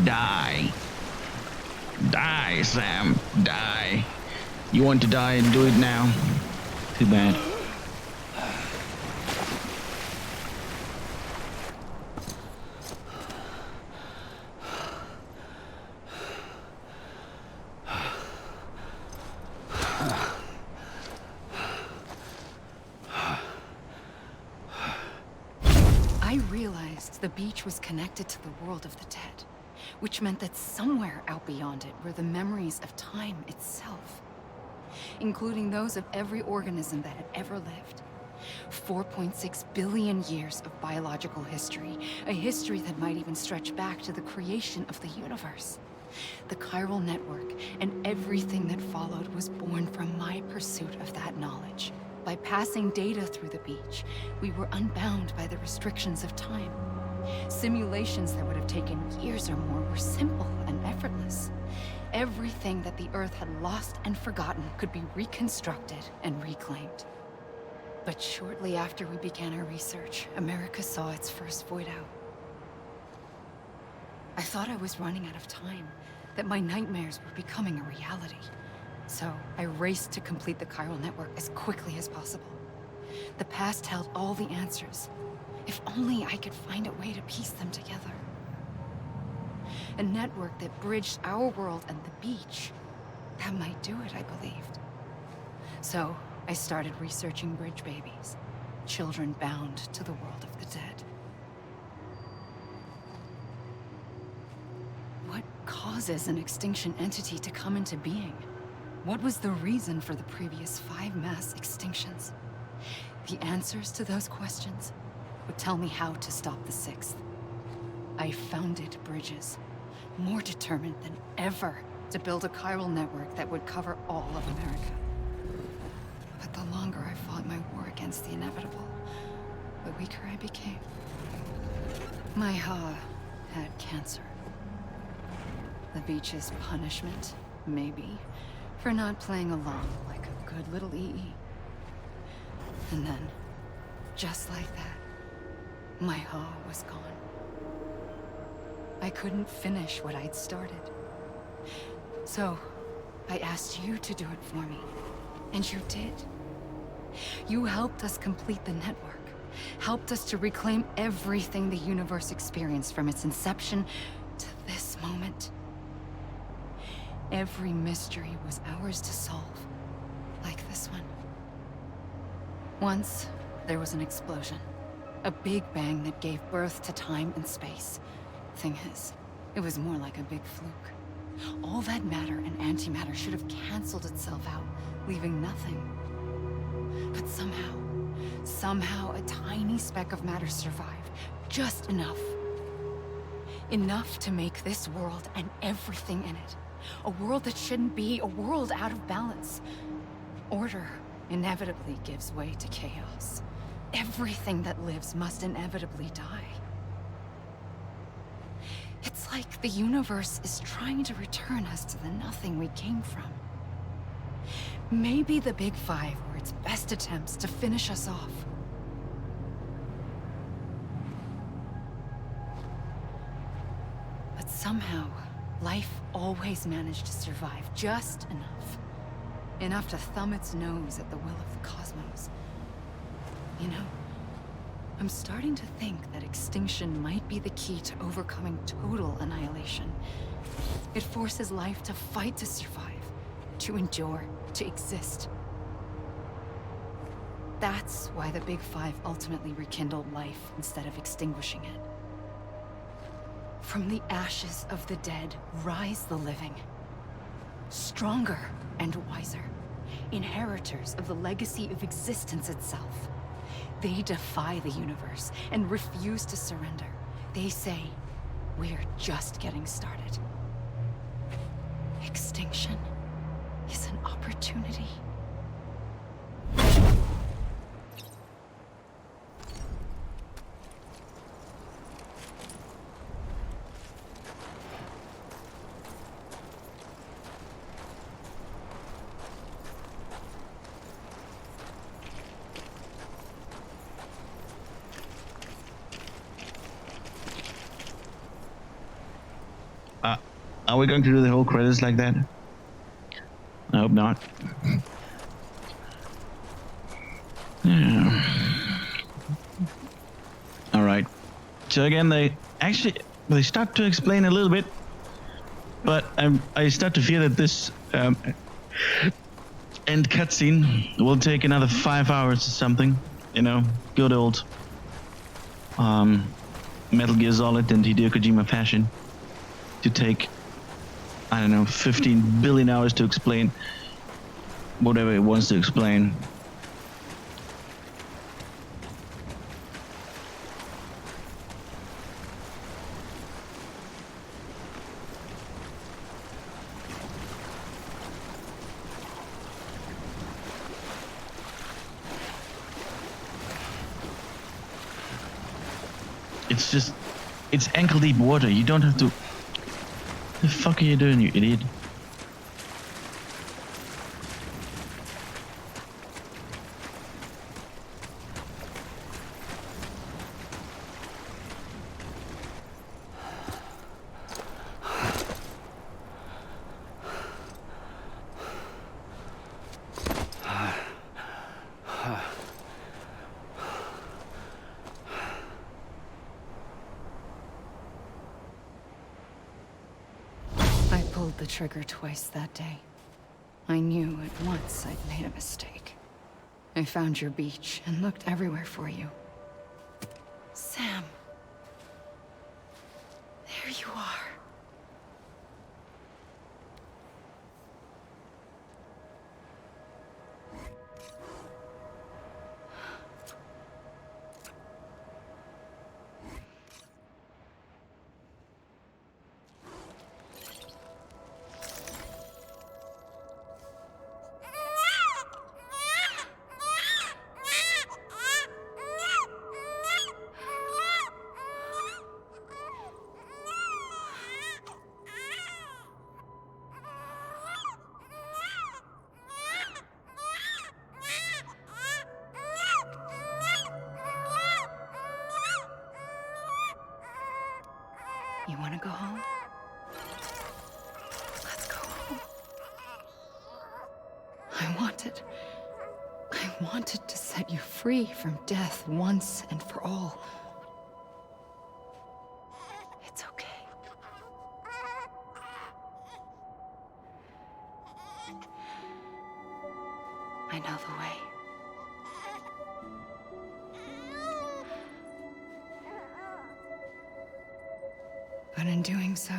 Die. Die, Sam. Die. You want to die and do it now. Too bad. I realized the beach was connected to the world of the dead, which meant that somewhere out beyond it were the memories of time itself, including those of every organism that had ever lived. 4.6 billion years of biological history, a history that might even stretch back to the creation of the universe. The chiral network and everything that followed was born from my pursuit of that knowledge. By passing data through the beach, we were unbound by the restrictions of time. Simulations that would have taken years or more were simple and effortless. Everything that the Earth had lost and forgotten could be reconstructed and reclaimed. But shortly after we began our research, America saw its first void out. I thought I was running out of time, that my nightmares were becoming a reality. So I raced to complete the chiral network as quickly as possible. The past held all the answers. If only I could find a way to piece them together. A network that bridged our world and the beach. That might do it, I believed. So I started researching bridge babies, children bound to the world of the dead. What causes an extinction entity to come into being? What was the reason for the previous 5 mass extinctions? The answers to those questions would tell me how to stop the 6th. I founded bridges, more determined than ever to build a chiral network that would cover all of America. But the longer I fought my war against the inevitable, the weaker I became. My Ha had cancer. The beach's punishment, maybe, for not playing along like a good little EE. And then, just like that, my Ha was gone. I couldn't finish what I'd started. So, I asked you to do it for me. And you did. You helped us complete the network. Helped us to reclaim everything the universe experienced from its inception to this moment. Every mystery was ours to solve. Like this one. Once, there was an explosion. A big bang that gave birth to time and space. Thing is, it was more like a big fluke. All that matter and antimatter should have canceled itself out, leaving nothing. But somehow a tiny speck of matter survived. Just enough. Enough to make this world and everything in it. A world that shouldn't be, a world out of balance. Order inevitably gives way to chaos. Everything that lives must inevitably die. It's like the universe is trying to return us to the nothing we came from. Maybe the Big Five were its best attempts to finish us off. But somehow, life always managed to survive just enough. Enough to thumb its nose at the will of the cosmos. You know, I'm starting to think that extinction might be the key to overcoming total annihilation. It forces life to fight to survive, to endure, to exist. That's why the Big Five ultimately rekindled life instead of extinguishing it. From the ashes of the dead rise the living. Stronger and wiser. Inheritors of the legacy of existence itself. They defy the universe and refuse to surrender. They say, we're just getting started. Extinction is an opportunity. Are we going to do the whole credits like that? I hope not. Yeah. All right. So again, they start to explain a little bit, but I start to fear that this end cutscene will take another 5 hours or something. You know, good old Metal Gear Solid and Hideo Kojima fashion, to take, I don't know, 15 billion hours to explain whatever it wants to explain. It's just, it's ankle deep water. You don't have to. The fuck are you doing, you idiot? I pulled the trigger twice that day. I knew at once I'd made a mistake. I found your beach and looked everywhere for you. Sam. There you are. You want to go home? Let's go home. I wanted to set you free from death once and for all. It's okay. I know the way. But in doing so,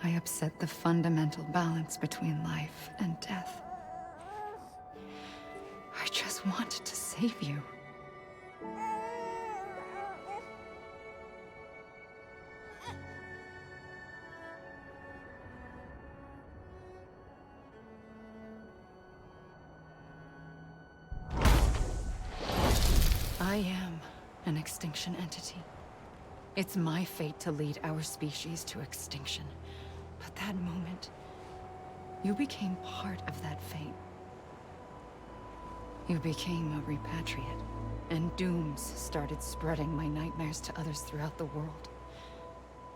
I upset the fundamental balance between life and death. I just wanted to save you. I am an extinction entity. It's my fate to lead our species to extinction. But that moment, you became part of that fate. You became a repatriate, and dooms started spreading my nightmares to others throughout the world.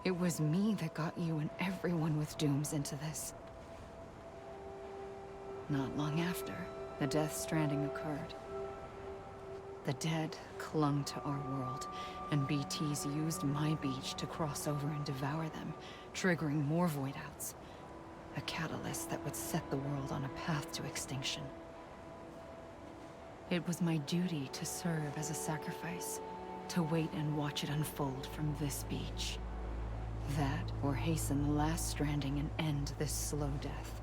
It was me that got you and everyone with dooms into this. Not long after, the Death Stranding occurred. The dead clung to our world, and BTs used my beach to cross over and devour them, triggering more void outs. A catalyst that would set the world on a path to extinction. It was my duty to serve as a sacrifice, to wait and watch it unfold from this beach. That, or hasten the last stranding and end this slow death.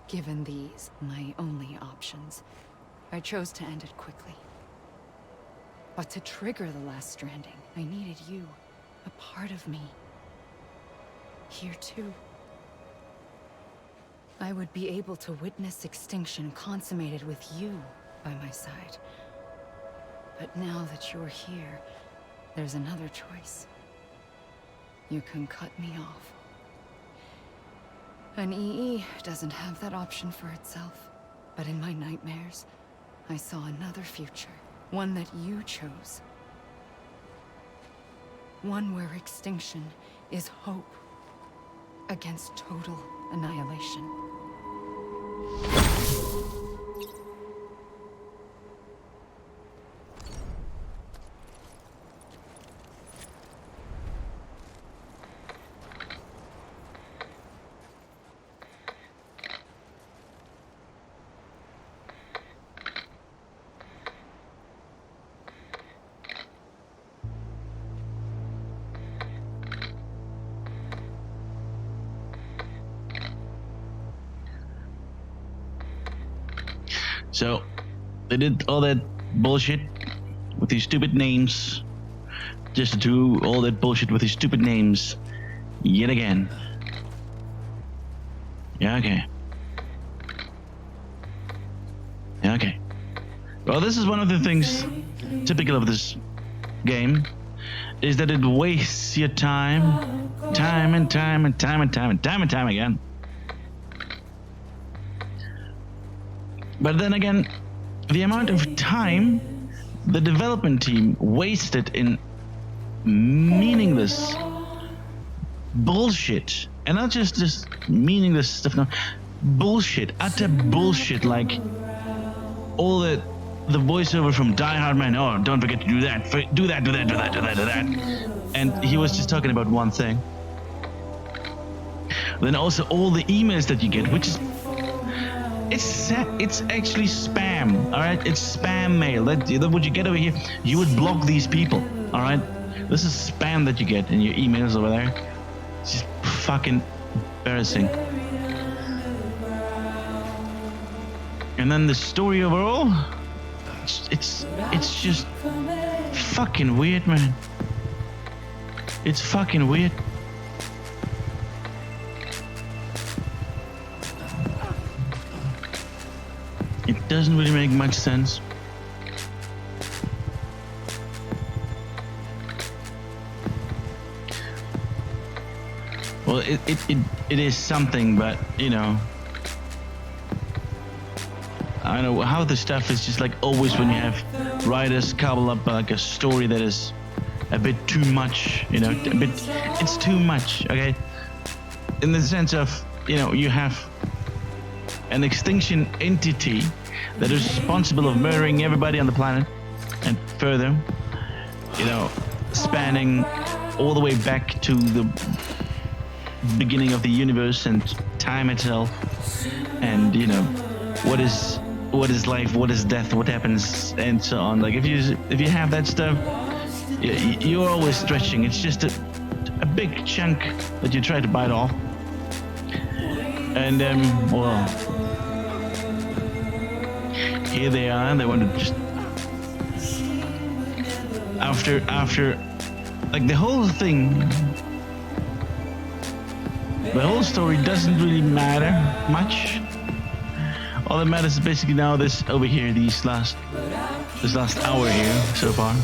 Given these, my only options, I chose to end it quickly. But to trigger the last stranding, I needed you, a part of me. Here too. I would be able to witness extinction consummated with you by my side. But now that you're here, there's another choice. You can cut me off. An EE doesn't have that option for itself. But in my nightmares, I saw another future. One that you chose. One where extinction is hope against total annihilation. So, they did all that bullshit with these stupid names. Just to do all that bullshit with these stupid names yet again. Yeah, okay. Yeah, okay. Well, this is one of the things typical of this game. is that it wastes your time and time and time and time and time and time again. But then again, the amount of time the development team wasted in meaningless bullshit, and not just this meaningless stuff, no, bullshit, utter bullshit, like all the voiceover from Die Hard Man. Oh, don't forget to do that, do that, and he was just talking about one thing. Then also all the emails that you get, which is it's actually spam. All right, it's spam mail. That what you get over here. You would block these people. All right, this is spam that you get in your emails over there. It's just fucking embarrassing. And then the story overall, it's just fucking weird, man. It's fucking weird. It doesn't really make much sense. Well, it is something, but you know, I don't know how the stuff is just like always when you have writers cobble up like a story that is a bit too much, you know, it's too much, okay? In the sense of, you know, you have an extinction entity that is responsible of murdering everybody on the planet, and further, you know, spanning all the way back to the beginning of the universe and time itself, and you know, what is life, what is death, what happens, and so on. Like if you have that stuff, you're always stretching. It's just a big chunk that you try to bite off, and well, here they are. They want to just after like the whole thing. The whole story doesn't really matter much. All that matters is basically now this over here, this last hour here so far.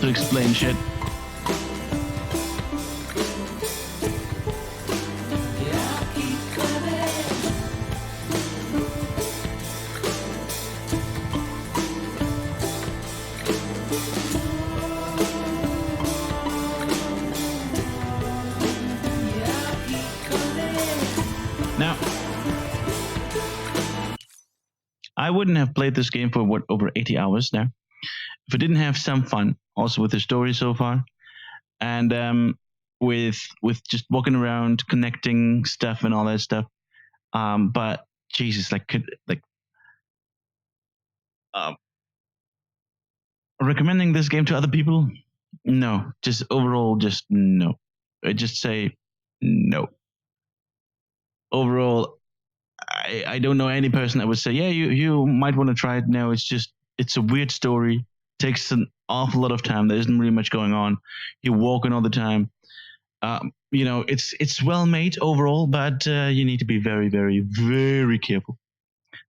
To explain shit. I wouldn't have played this game for over 80 hours now if I didn't have some fun also with the story so far, and with just walking around, connecting stuff and all that stuff. But Jesus, recommending this game to other people? No, just overall, just no. I just say no. Overall, I don't know any person that would say, yeah, you might want to try it. No, it's a weird story. Takes an awful lot of time. There isn't really much going on. You're walking all the time. You know, it's well made overall, but you need to be very, very, very careful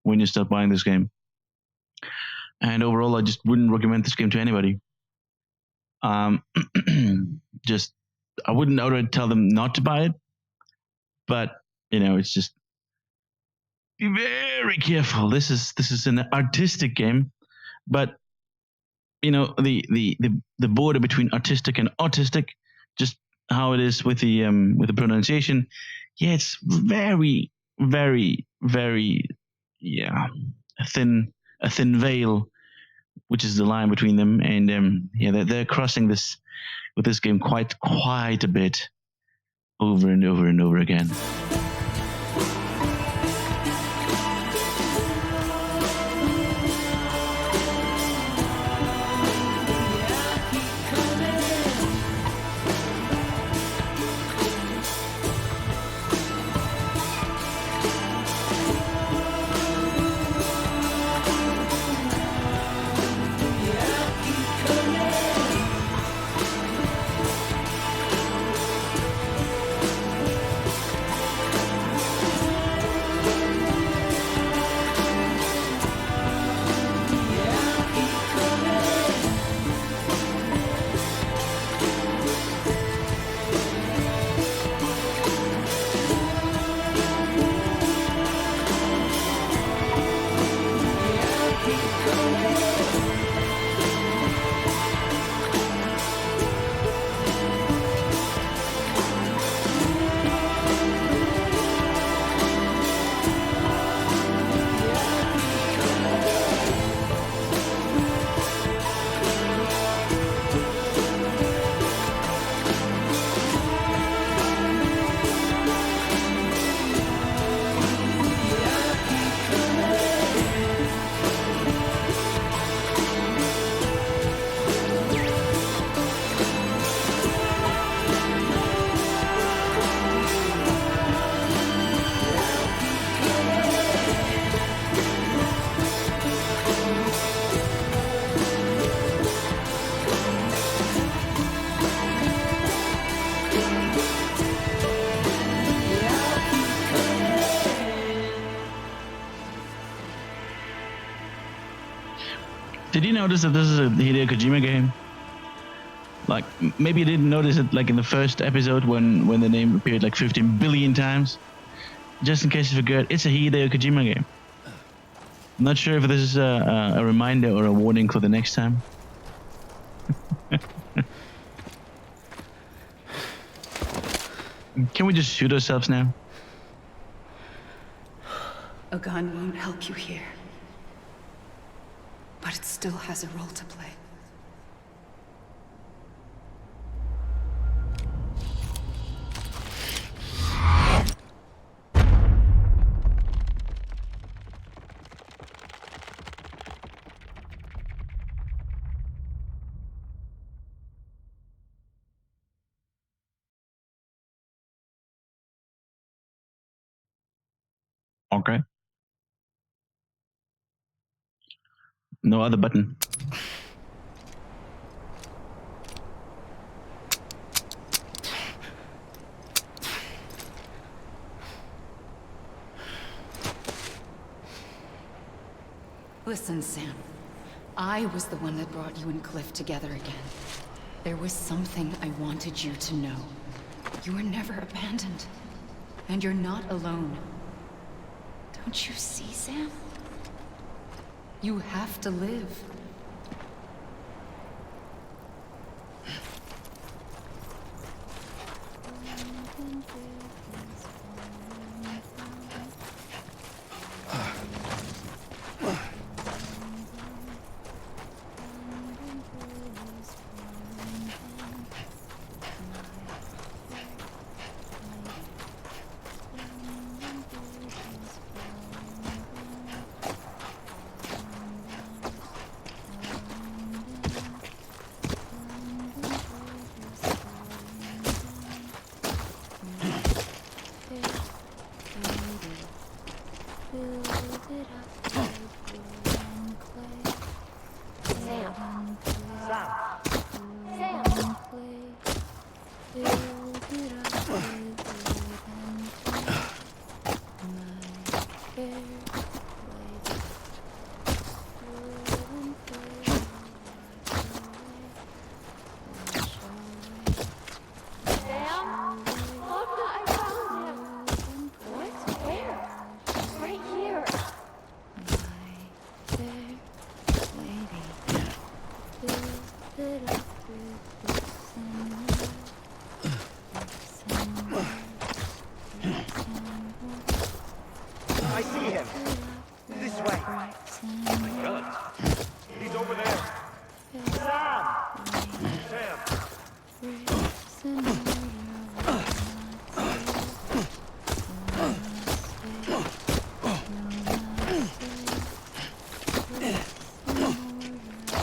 when you start buying this game. And overall, I just wouldn't recommend this game to anybody. Just I wouldn't outright tell them not to buy it, but you know, it's just be very careful. This is an artistic game, but you know the border between artistic and autistic, just how it is with the pronunciation. Yeah, it's very, very, very, yeah, a thin veil, which is the line between them, and yeah, they're crossing this with this game quite a bit, over and over and over again. Did you notice that this is a Hideo Kojima game? Like, maybe you didn't notice it like in the first episode when the name appeared like 15 billion times. Just in case you forgot, it's a Hideo Kojima game. I'm not sure if this is a reminder or a warning for the next time. Can we just shoot ourselves now? A gun won't help you here. But it still has a role to play. Okay. No other button. Listen, Sam. I was the one that brought you and Cliff together again. There was something I wanted you to know. You were never abandoned. And you're not alone. Don't you see, Sam? You have to live. I see him. This way. Oh my God. He's over there. Sam!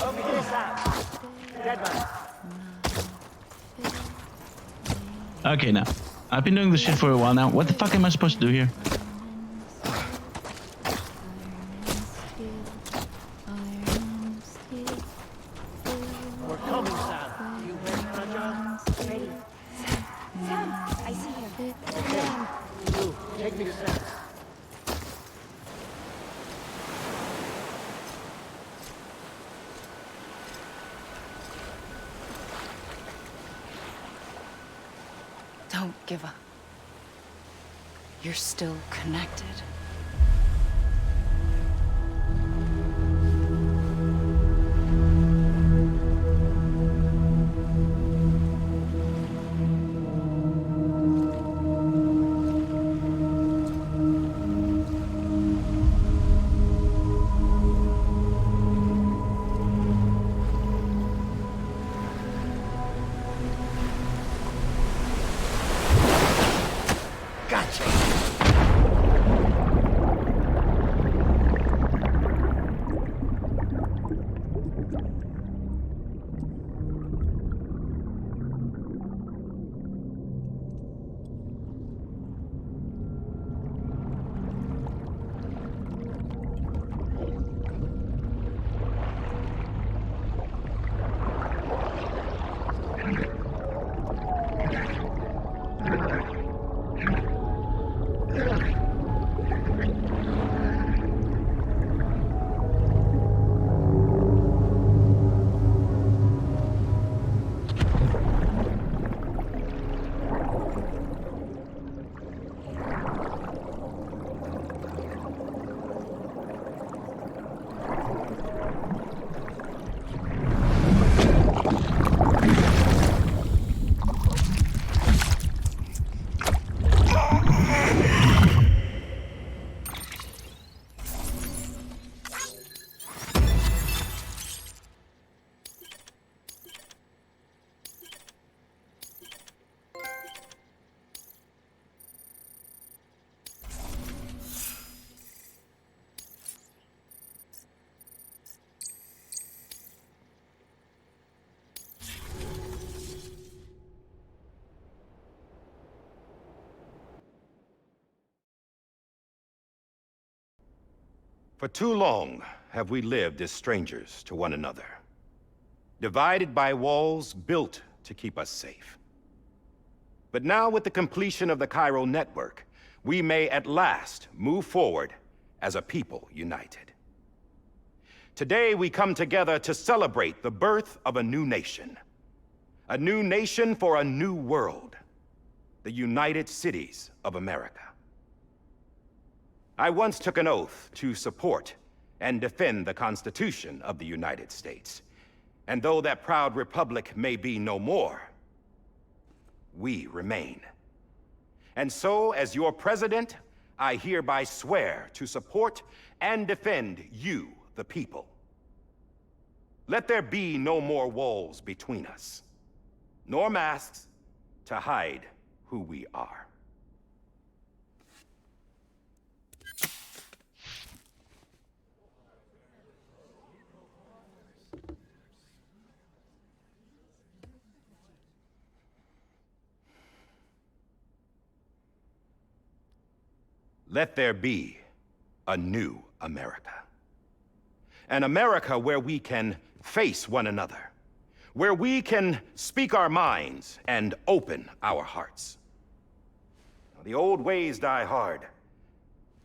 Over here, Sam. Dead man. Okay, now. I've been doing this shit for a while now. What the fuck am I supposed to do here? We're coming, Sam. You ready, Fragile? Ready. Sam, I see him. Sam. Blue, take me to Sam. Don't give up. You're still connected. Gotcha. For too long have we lived as strangers to one another, divided by walls built to keep us safe. But now, with the completion of the Chiral network, we may at last move forward as a people united. Today, we come together to celebrate the birth of a new nation. A new nation for a new world. The United Cities of America. I once took an oath to support and defend the Constitution of the United States. And though that proud republic may be no more, we remain. And so, as your president, I hereby swear to support and defend you, the people. Let there be no more walls between us, nor masks to hide who we are. Let there be a new America. An America where we can face one another, where we can speak our minds and open our hearts. The old ways die hard,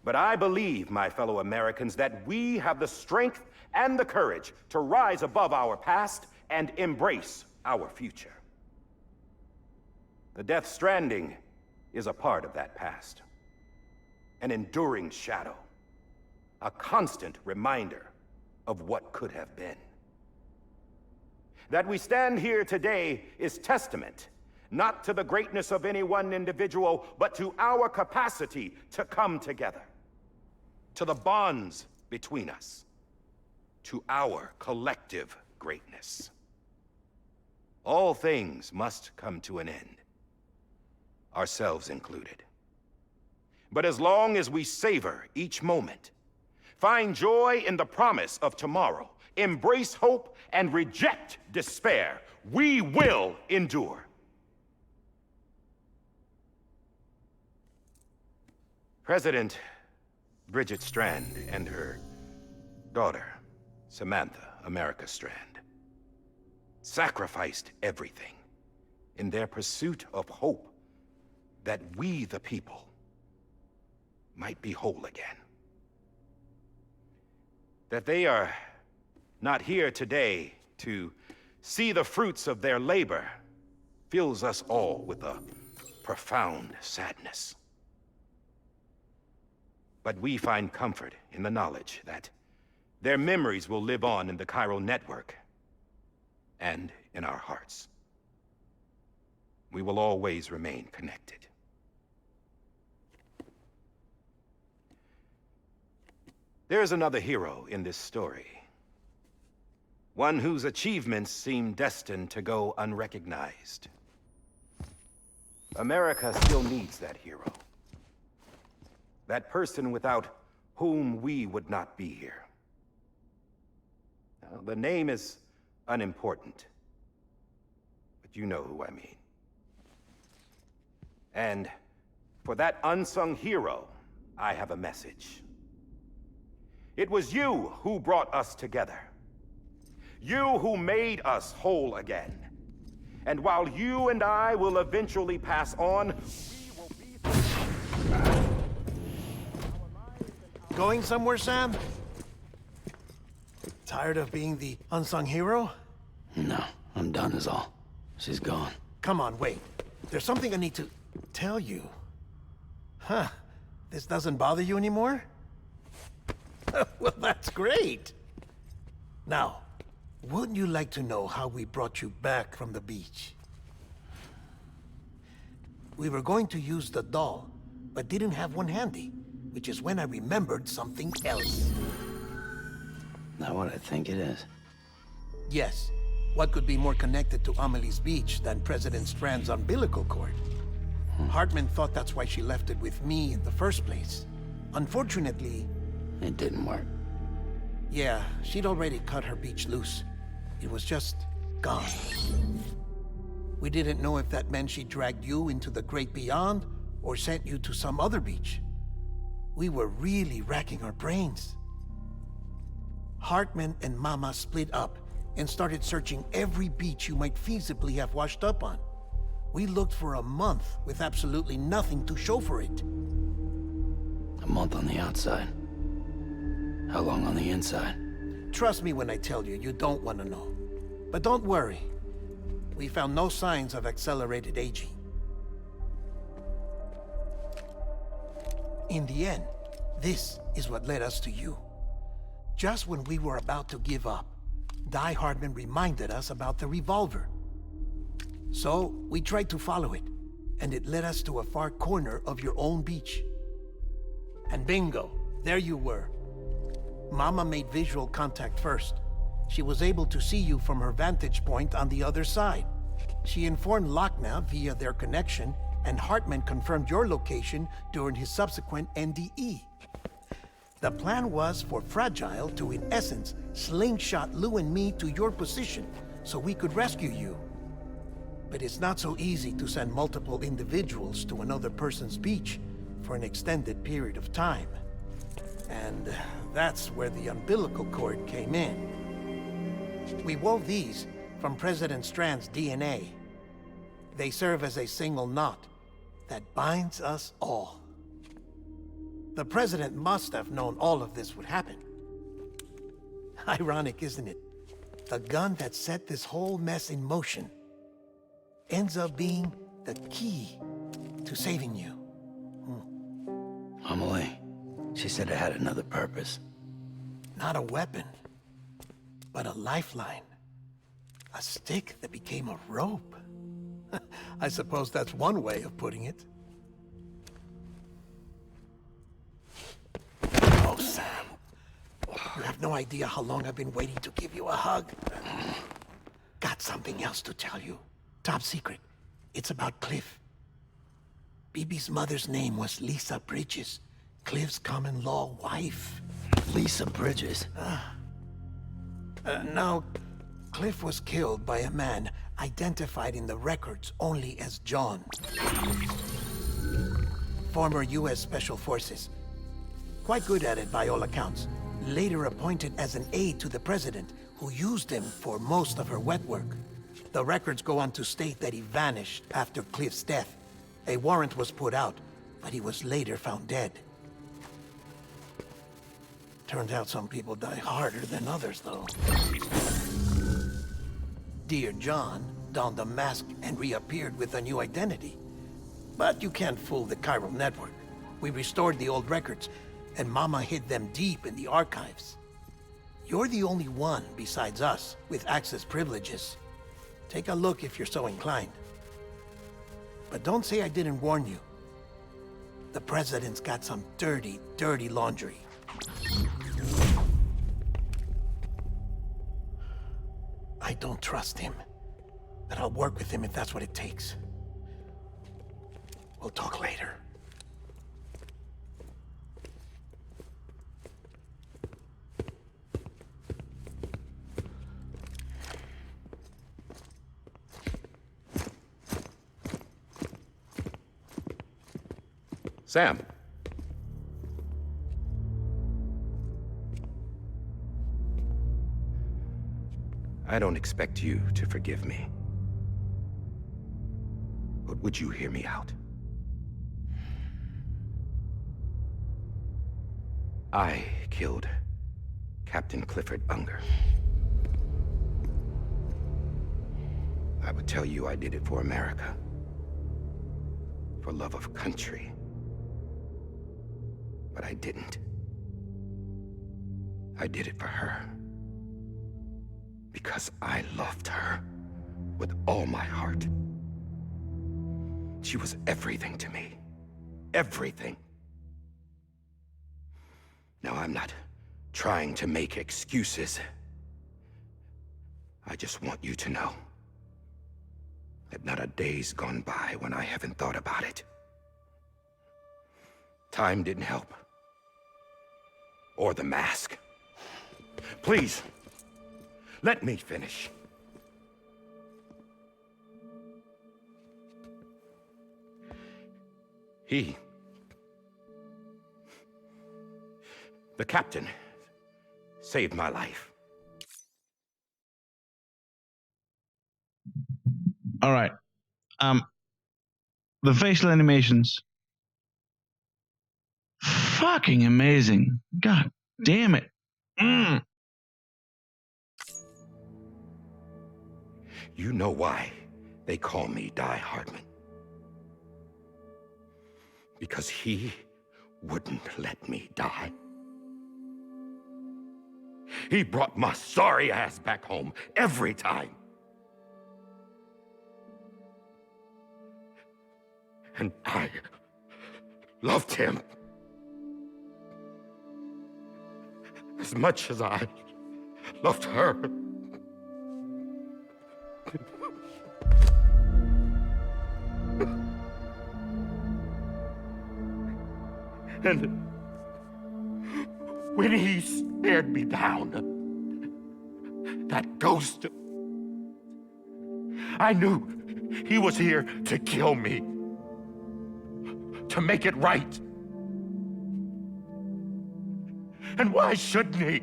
but I believe, my fellow Americans, that we have the strength and the courage to rise above our past and embrace our future. The Death Stranding is a part of that past. An enduring shadow, a constant reminder of what could have been. That we stand here today is testament, not to the greatness of any one individual, but to our capacity to come together, to the bonds between us, to our collective greatness. All things must come to an end, ourselves included. But as long as we savor each moment, find joy in the promise of tomorrow, embrace hope, and reject despair, we will endure. President Bridget Strand and her daughter, Samantha America Strand, sacrificed everything in their pursuit of hope that we, the people, might be whole again. That they are not here today to see the fruits of their labor fills us all with a profound sadness. But we find comfort in the knowledge that their memories will live on in the Chiral network and in our hearts. We will always remain connected. There is another hero in this story. One whose achievements seem destined to go unrecognized. America still needs that hero. That person without whom we would not be here. Now, the name is unimportant, but you know who I mean. And for that unsung hero, I have a message. It was you who brought us together. You who made us whole again. And while you and I will eventually pass on, we will be... Going somewhere, Sam? Tired of being the unsung hero? No, I'm done is all. She's gone. Come on, wait. There's something I need to tell you. Huh. This doesn't bother you anymore? Well, that's great. Now, wouldn't you like to know how we brought you back from the beach? We were going to use the doll, but didn't have one handy, which is when I remembered something else. Not what I think it is. Yes. What could be more connected to Amelie's beach than President Strand's umbilical cord? Hartman thought that's why she left it with me in the first place. Unfortunately... It didn't work. Yeah, she'd already cut her beach loose. It was just gone. We didn't know if that meant she dragged you into the great beyond, or sent you to some other beach. We were really racking our brains. Hartman and Mama split up and started searching every beach you might feasibly have washed up on. We looked for a month with absolutely nothing to show for it. A month on the outside. How long on the inside? Trust me when I tell you, you don't want to know. But don't worry. We found no signs of accelerated aging. In the end, this is what led us to you. Just when we were about to give up, Die Hardman reminded us about the revolver. So, we tried to follow it, and it led us to a far corner of your own beach. And bingo, there you were. Mama made visual contact first. She was able to see you from her vantage point on the other side. She informed Lochna via their connection, and Hartman confirmed your location during his subsequent NDE. The plan was for Fragile to, in essence, slingshot Lou and me to your position so we could rescue you. But it's not so easy to send multiple individuals to another person's beach for an extended period of time. And that's where the umbilical cord came in. We wove these from President Strand's DNA. They serve as a single knot that binds us all. The President must have known all of this would happen. Ironic, isn't it? The gun that set this whole mess in motion ends up being the key to saving you. Amelie, she said it had another purpose. Not a weapon, but a lifeline. A stick that became a rope. I suppose that's one way of putting it. Oh, Sam. You have no idea how long I've been waiting to give you a hug. Got something else to tell you. Top secret. It's about Cliff. Bibi's mother's name was Lisa Bridges, Cliff's common-law wife. Lisa Bridges? No, Cliff was killed by a man identified in the records only as John. Former U.S. Special Forces. Quite good at it by all accounts. Later appointed as an aide to the president, who used him for most of her wet work. The records go on to state that he vanished after Cliff's death. A warrant was put out, but he was later found dead. Turns out some people die harder than others, though. Dear John donned a mask and reappeared with a new identity. But you can't fool the chiral network. We restored the old records, and Mama hid them deep in the archives. You're the only one, besides us, with access privileges. Take a look if you're so inclined. But don't say I didn't warn you. The President's got some dirty, dirty laundry. I don't trust him, but I'll work with him if that's what it takes. We'll talk later. Sam. I don't expect you to forgive me. But would you hear me out? I killed Captain Clifford Unger. I would tell you I did it for America. For love of country. But I didn't. I did it for her. Because I loved her with all my heart. She was everything to me. Everything. Now, I'm not trying to make excuses. I just want you to know that not a day's gone by when I haven't thought about it. Time didn't help. Or the mask. Please, let me finish. The captain saved my life. All right. The facial animations, fucking amazing. God damn it. You know why they call me Die Hardman? Because he wouldn't let me die. He brought my sorry ass back home every time. And I loved him as much as I loved her. And when he stared me down, that ghost, I knew he was here to kill me, to make it right. And why shouldn't he?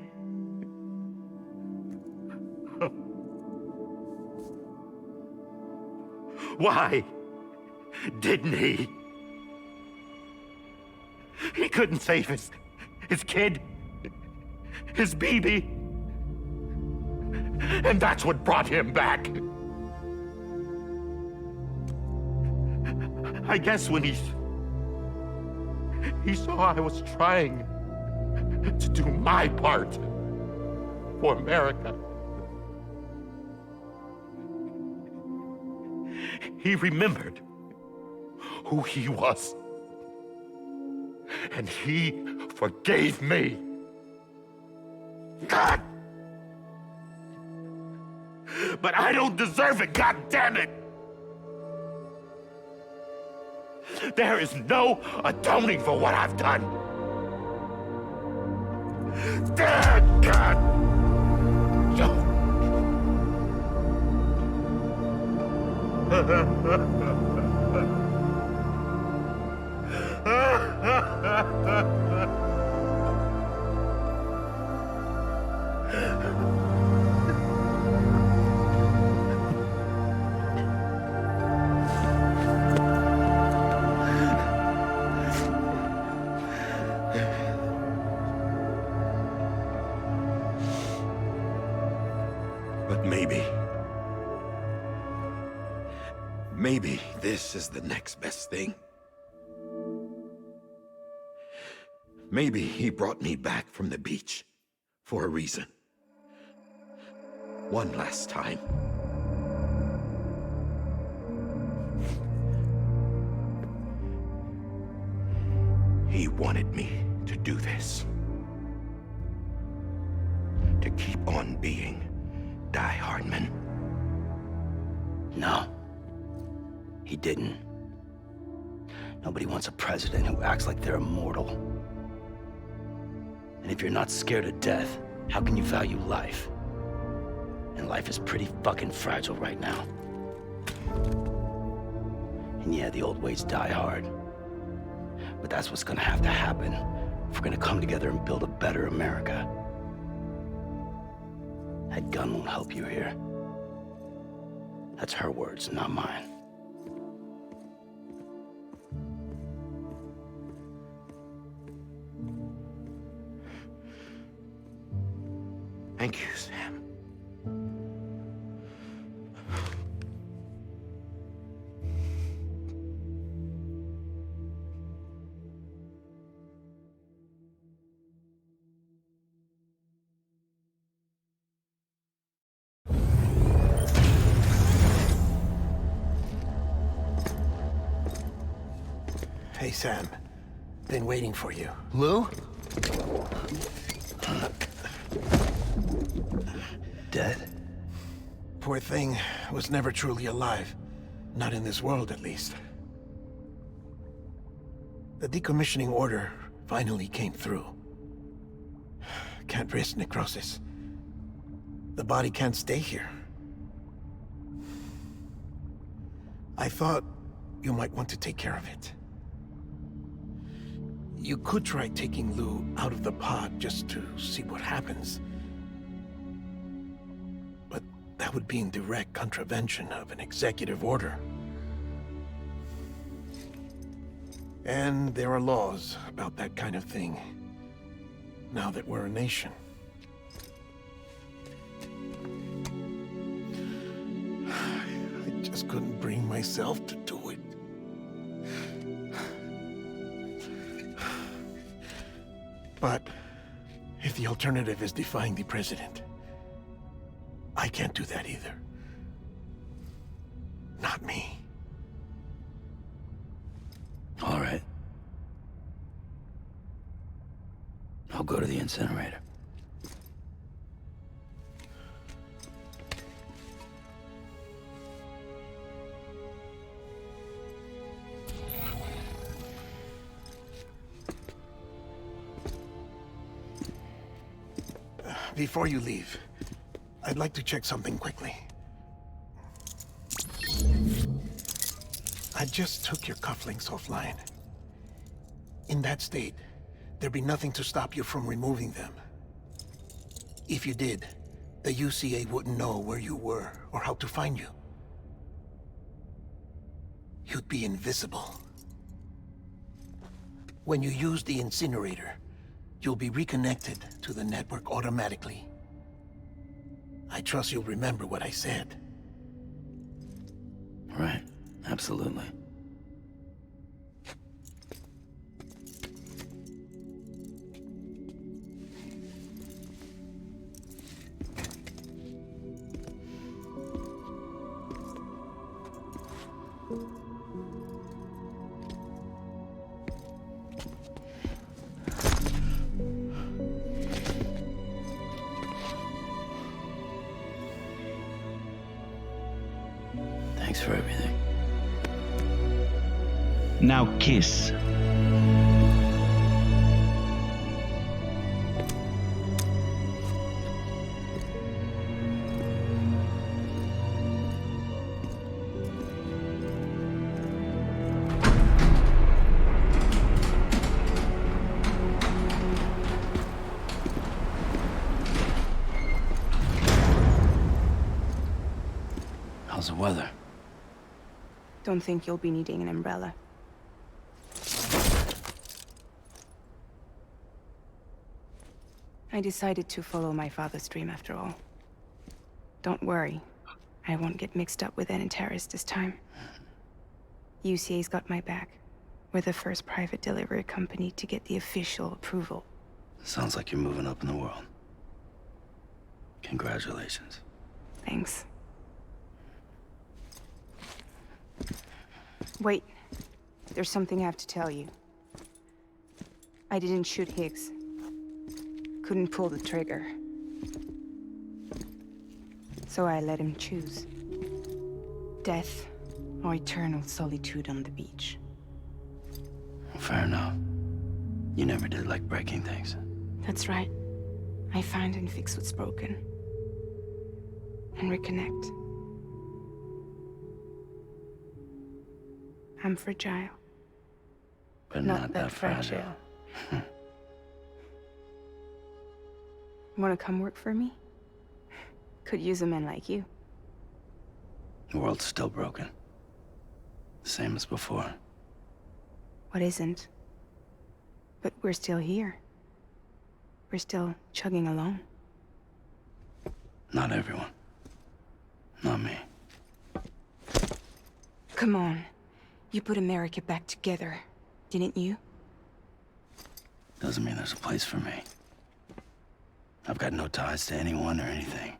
Why didn't he? He couldn't save his kid, his baby. And that's what brought him back. I guess when he saw I was trying to do my part for America, he remembered who he was. And he forgave me. God! But I don't deserve it, God damn it! There is no atoning for what I've done. Damn, God! But maybe this is the next best thing. Maybe he brought me back from the beach for a reason. One last time. He wanted me to do this. To keep on being Die Hardman. No. He didn't. Nobody wants a president who acts like they're immortal. And if you're not scared of death, how can you value life? And life is pretty fucking fragile right now. And yeah, the old ways die hard. But that's what's gonna have to happen if we're gonna come together and build a better America. That gun won't help you here. That's her words, not mine. Thank you, Sam. Hey, Sam. Been waiting for you. Lou? Dead? Poor thing was never truly alive. Not in this world, at least. The decommissioning order finally came through. Can't risk necrosis. The body can't stay here. I thought you might want to take care of it. You could try taking Lou out of the pod just to see what happens. That would be in direct contravention of an executive order. And there are laws about that kind of thing, now that we're a nation. I just couldn't bring myself to do it. But if the alternative is defying the president, I can't do that either. Not me. All right. I'll go to the incinerator. Before you leave, I'd like to check something quickly. I just took your cufflinks offline. In that state, there'd be nothing to stop you from removing them. If you did, the UCA wouldn't know where you were or how to find you. You'd be invisible. When you use the incinerator, you'll be reconnected to the network automatically. I trust you'll remember what I said. Right. Absolutely. Thanks for everything. Now kiss. How's the weather? Don't think you'll be needing an umbrella. I decided to follow my father's dream after all. Don't worry. I won't get mixed up with any terrorists this time. UCA's got my back. We're the first private delivery company to get the official approval. Sounds like you're moving up in the world. Congratulations. Thanks. Wait. There's something I have to tell you. I didn't shoot Higgs. Couldn't pull the trigger. So I let him choose. Death or eternal solitude on the beach. Fair enough. You never did like breaking things. That's right. I find and fix what's broken. And reconnect. I'm fragile. But not that fragile. Wanna come work for me? Could use a man like you. The world's still broken. Same as before. What isn't? But we're still here. We're still chugging along. Not everyone. Not me. Come on. You put America back together, didn't you? Doesn't mean there's a place for me. I've got no ties to anyone or anything.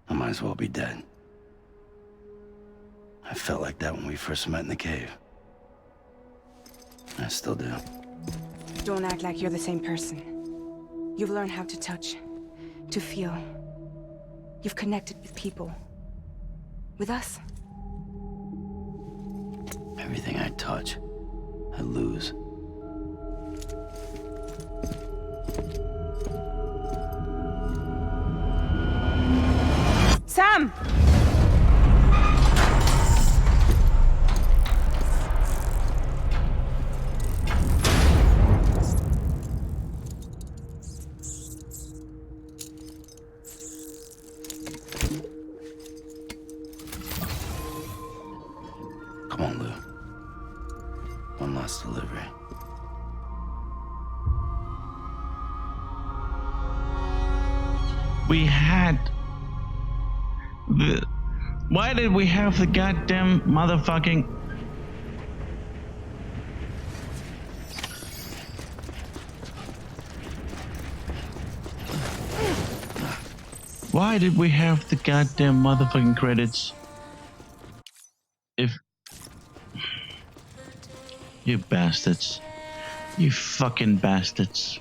I might as well be dead. I felt like that when we first met in the cave. I still do. Don't act like you're the same person. You've learned how to touch, to feel. You've connected with people. With us. Everything I touch, I lose. Sam! We had the. Why did we have the goddamn motherfucking? Why did we have the goddamn motherfucking credits? If you bastards, you fucking bastards.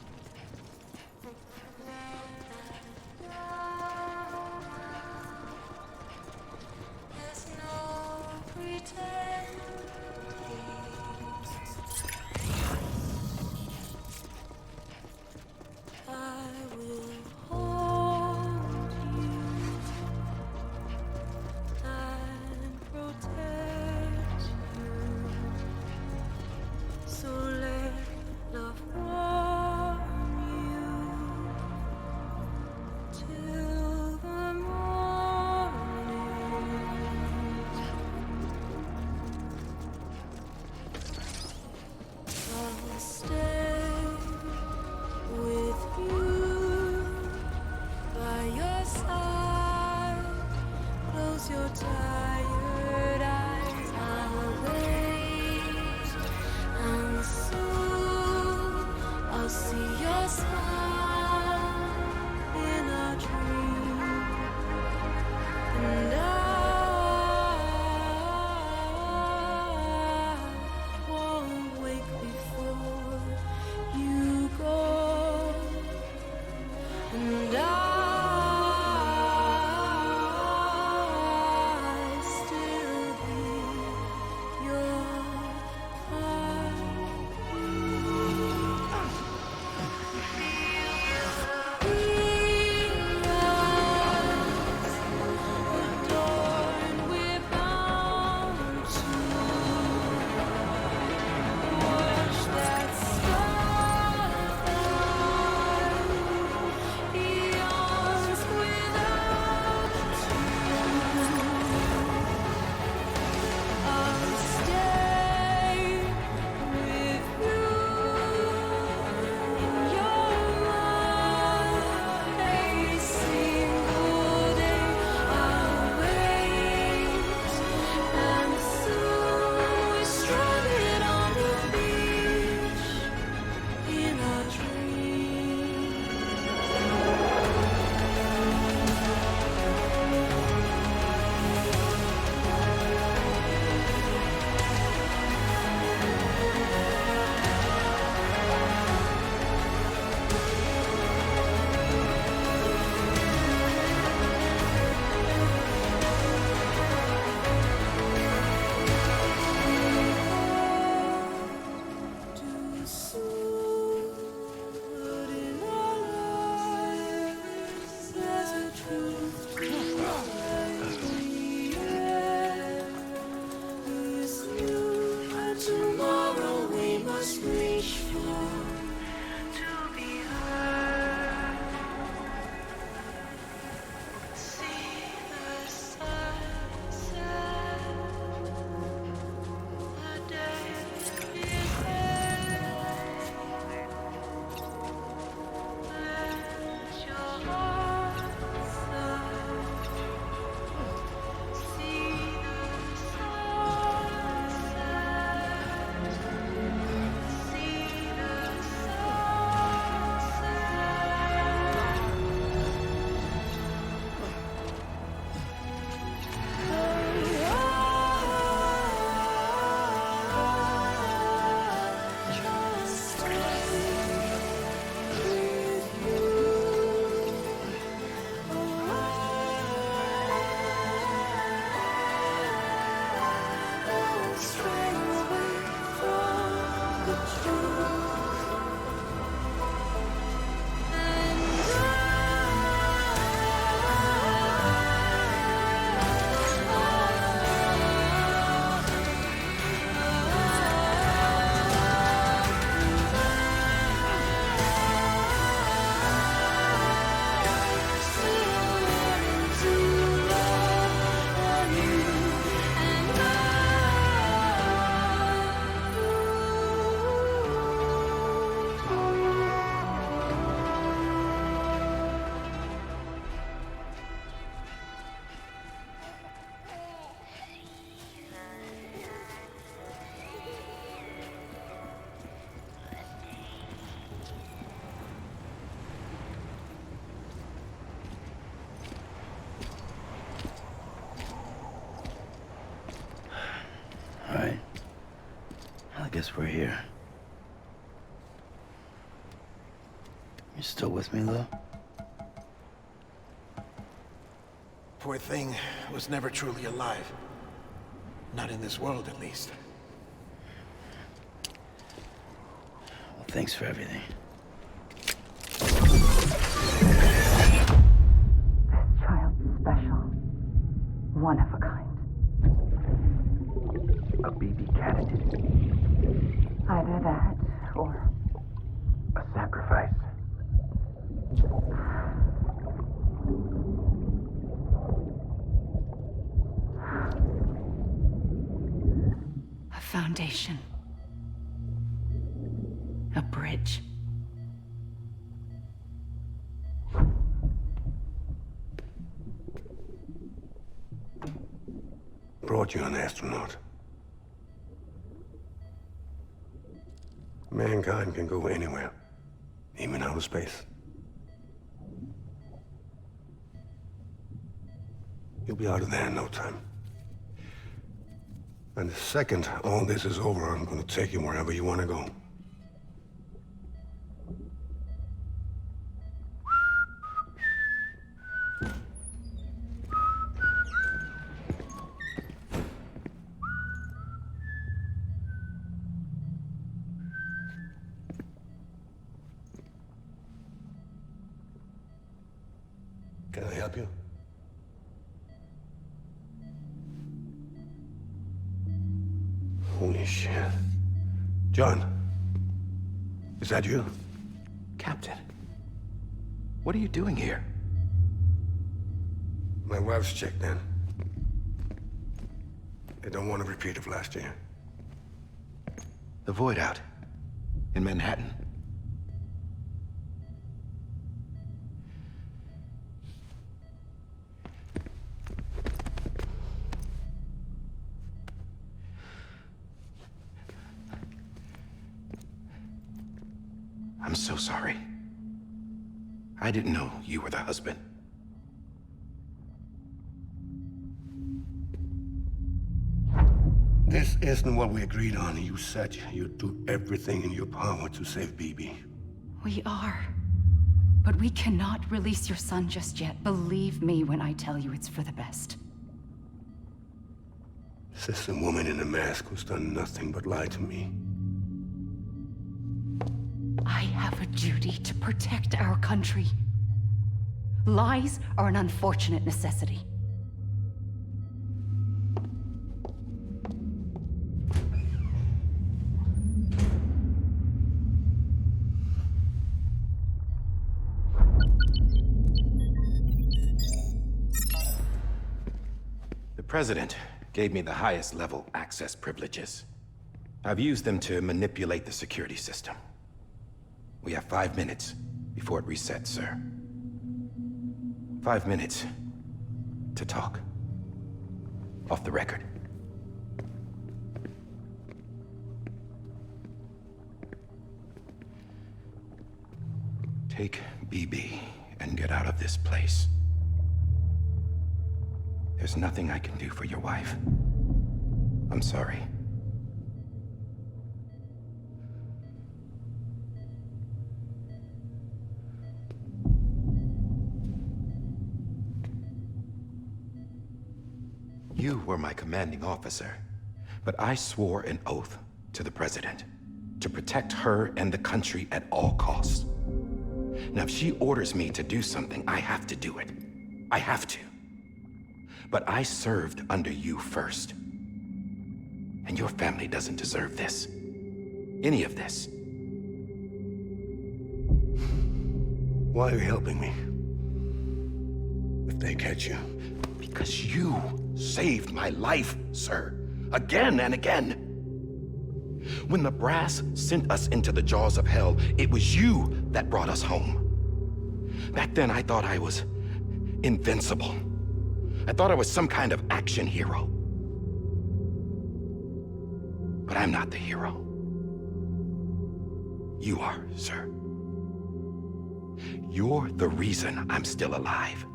guess we're here. You still with me, though? Poor thing was never truly alive. Not in this world, at least. Well, thanks for everything. This child's special. One of a kind. A baby candidate. Either that, or... a sacrifice. a foundation. A bridge. Brought you an astronaut. Mankind can go anywhere, even outer space. You'll be out of there in no time. And the second all this is over, I'm gonna take you wherever you want to go. Can I help you? Holy shit. John, is that you? Captain, what are you doing here? My wife's checked in. They don't want a repeat of last year. The Void out in Manhattan. I'm so sorry. I didn't know you were the husband. This isn't what we agreed on. You said you'd do everything in your power to save BB. We are. But we cannot release your son just yet. Believe me when I tell you it's for the best. This is a woman in a mask who's done nothing but lie to me. I have a duty to protect our country. Lies are an unfortunate necessity. The President gave me the highest level access privileges. I've used them to manipulate the security system. We have 5 minutes before it resets, sir. 5 minutes to talk. Off the record. Take BB and get out of this place. There's nothing I can do for your wife. I'm sorry. You were my commanding officer, but I swore an oath to the President to protect her and the country at all costs. Now, if she orders me to do something, I have to do it. I have to. But I served under you first. And your family doesn't deserve this. Any of this. Why are you helping me? If they catch you. Because you saved my life, sir. Again and again. When the brass sent us into the jaws of hell, it was you that brought us home. Back then, I thought I was invincible. I thought I was some kind of action hero. But I'm not the hero. You are, sir. You're the reason I'm still alive.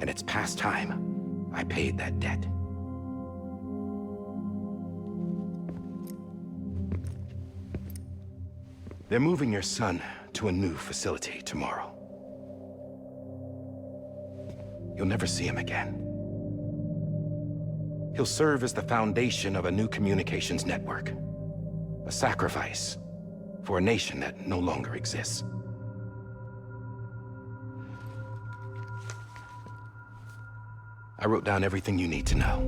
And it's past time I paid that debt. They're moving your son to a new facility tomorrow. You'll never see him again. He'll serve as the foundation of a new communications network. A sacrifice for a nation that no longer exists. I wrote down everything you need to know.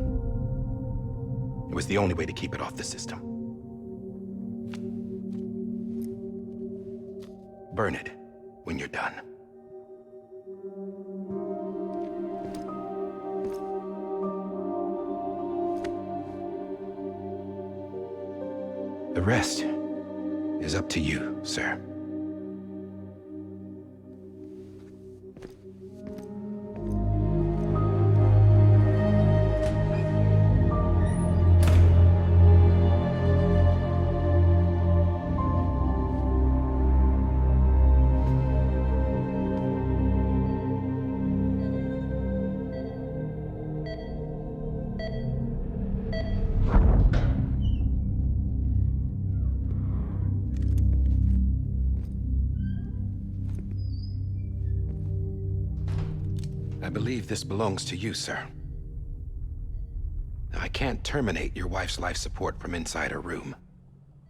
It was the only way to keep it off the system. Burn it when you're done. The rest is up to you, sir. I believe this belongs to you, sir. Now, I can't terminate your wife's life support from inside her room.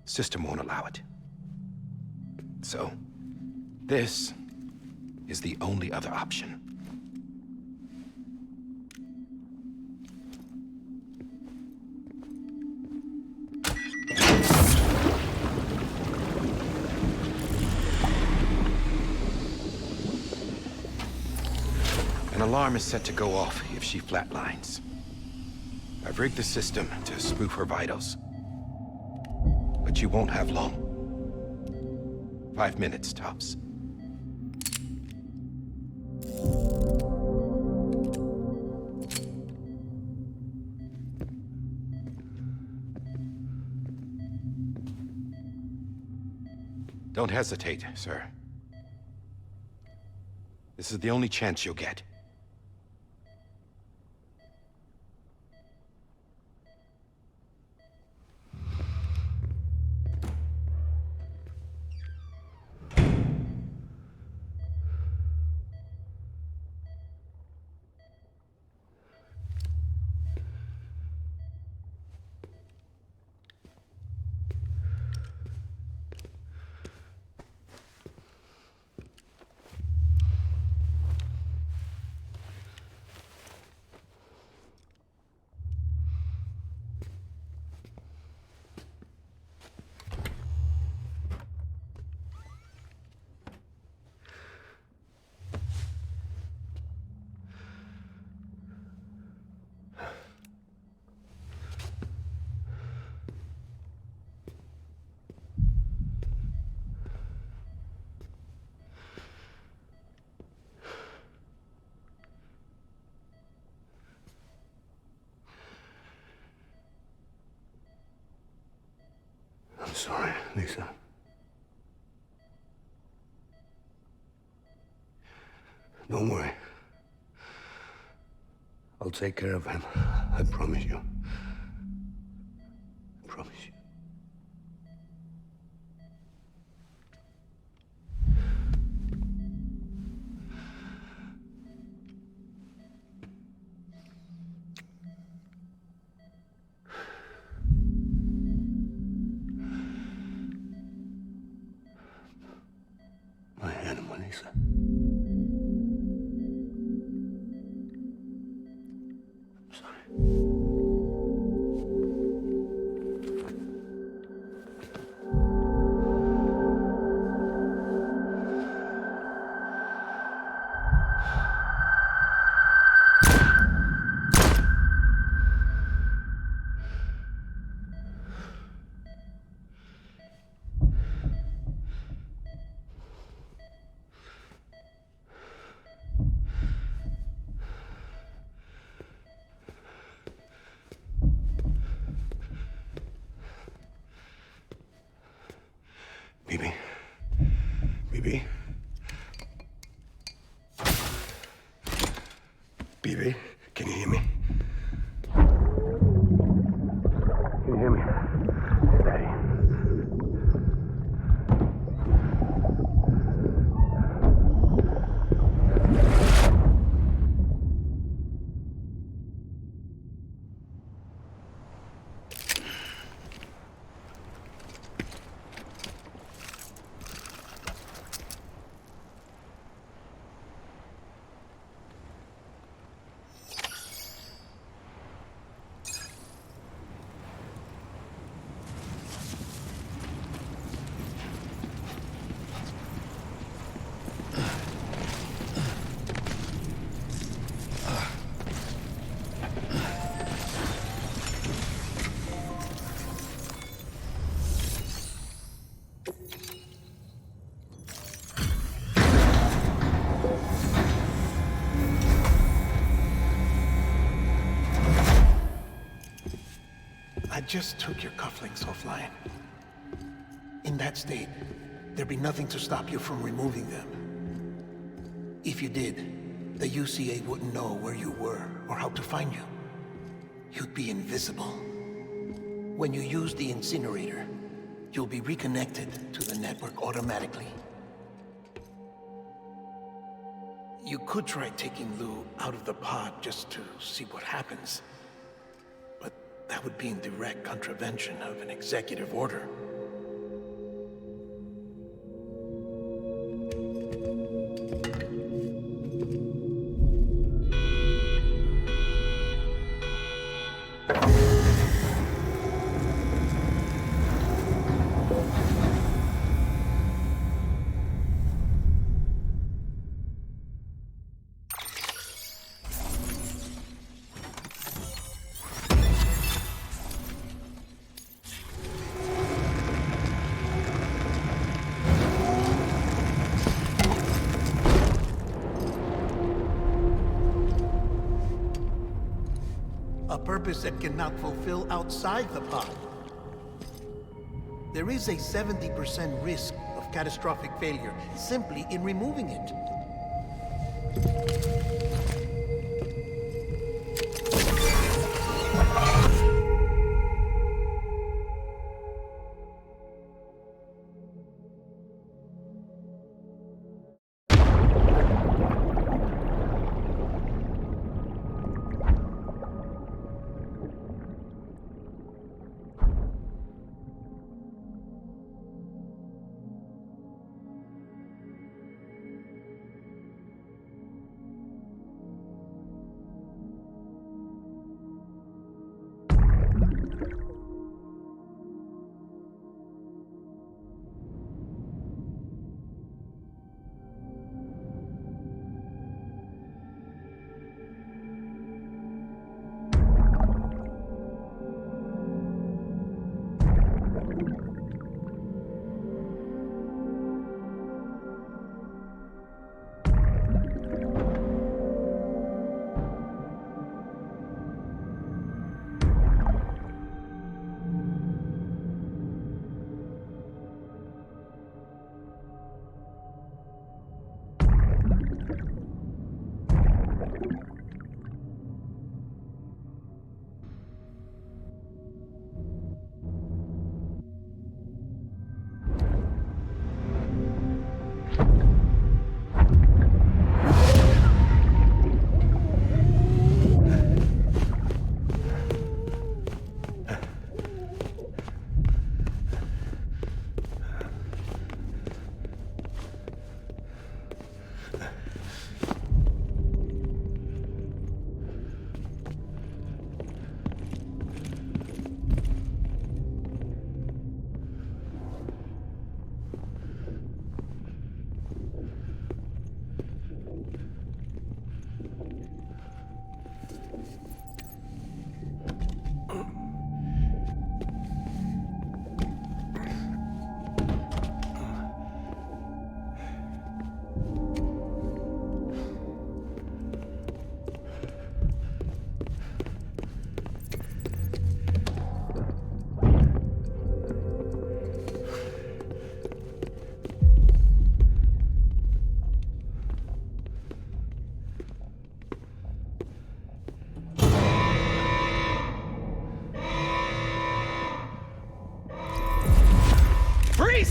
System won't allow it. So, this is the only other option. An alarm is set to go off if she flatlines. I've rigged the system to spoof her vitals. But you won't have long. 5 minutes, tops. Don't hesitate, sir. This is the only chance you'll get. I'm sorry, Lisa. Don't worry. I'll take care of him. I promise you. I promise you. My animal, Lisa. I'm sorry. Bibi? Bibi? Bibi, can you hear me? Can you hear me? Daddy. just took your cufflinks offline. In that state, there'd be nothing to stop you from removing them. If you did, the UCA wouldn't know where you were or how to find you. You'd be invisible. When you use the incinerator, you'll be reconnected to the network automatically. You could try taking Lou out of the pod just to see what happens. But that would be in direct contravention of an executive order. A purpose that cannot fulfill outside the pod. There is a 70% risk of catastrophic failure simply in removing it.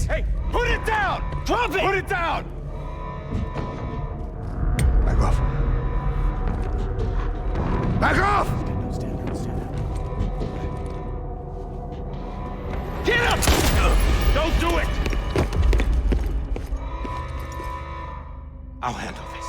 Hey, put it down! Drop it! Put it down! Back off. Back off! Get up! Don't do it! I'll handle this.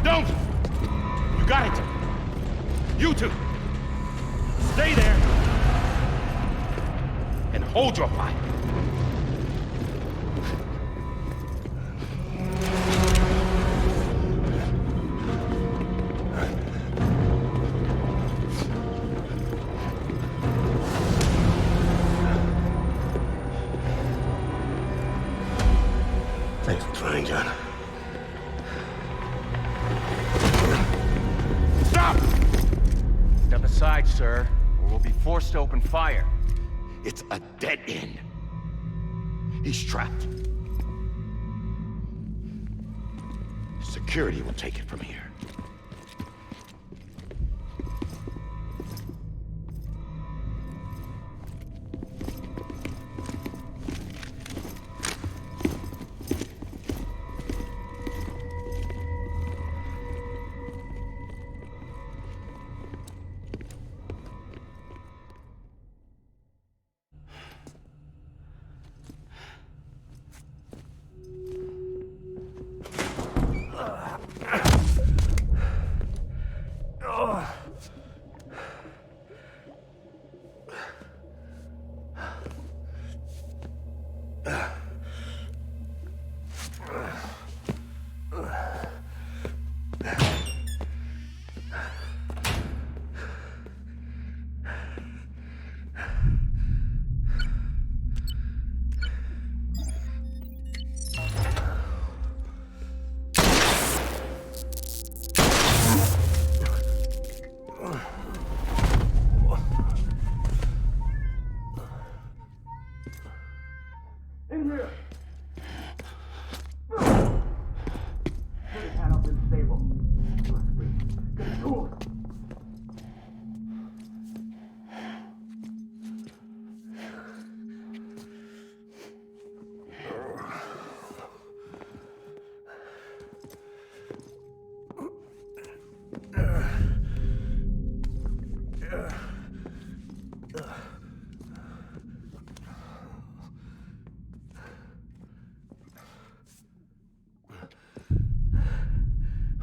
Don't! You got it! You two! Stay there! And hold your fire! Thanks for trying, John. Stop! Step aside, sir, or we'll be forced to open fire. It's a dead end. He's trapped. Security will take it from here.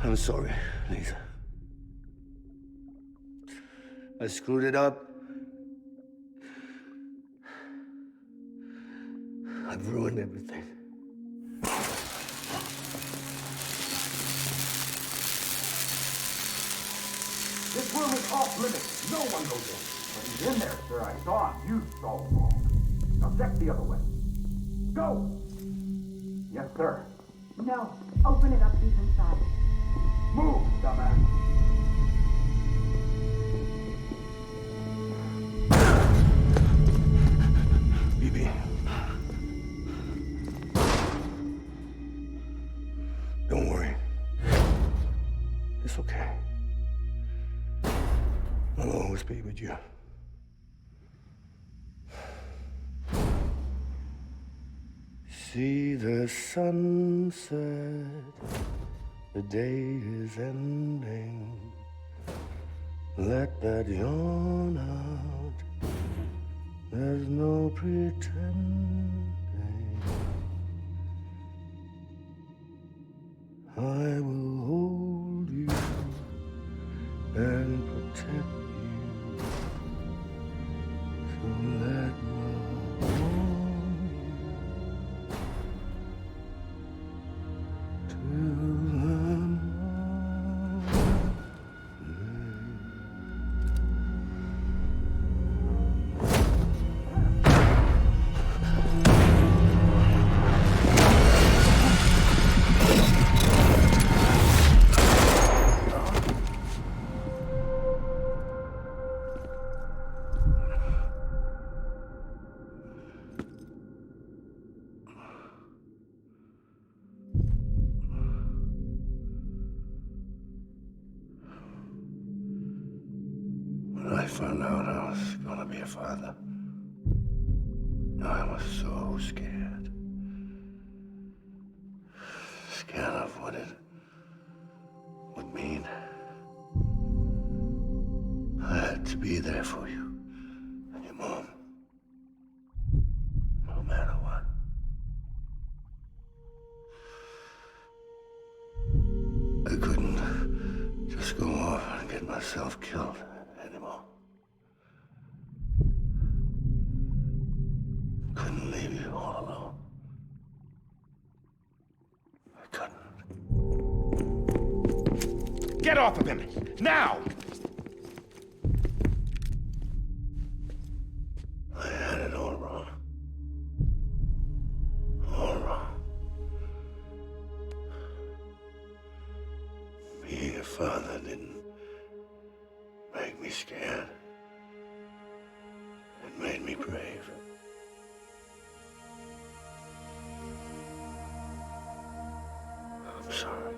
I'm sorry, Lisa. I screwed it up. I've ruined everything. This room is off limits. No one goes in. But he's in there, sir. I saw him. You saw him wrong. Now check the other way. Go! Yes, sir. No. Open it up. He's inside. Move, dumbass. BB. Don't worry. It's okay. I'll always be with you. See the sunset, the day is ending. Let that yawn out, there's no pretending. I will hold you and protect you. So let love warm you till the When I found out I was gonna be a father, I was so scared. Scared of what it would mean. I had to be there for you and your mom, no matter what. myself killed anymore. Couldn't leave you all alone. I couldn't. Get off of him! Now! I had it all wrong. All wrong. Being a father didn't make me scared. It made me brave. I'm sorry.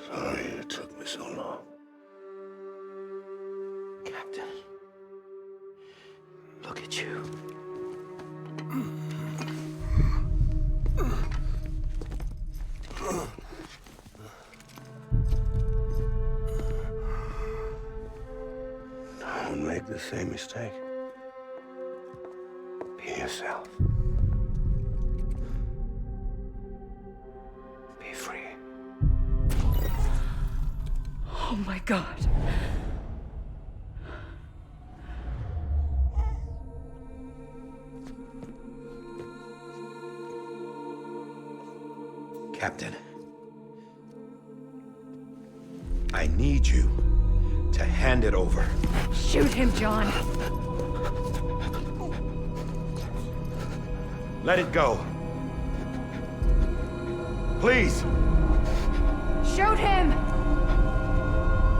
Sorry it took me so long. Captain. Look at you. Don't make the same mistake. Be yourself. Be free. Oh my God. Captain, I need you to hand it over. Shoot him, John. Let it go. Please. Shoot him!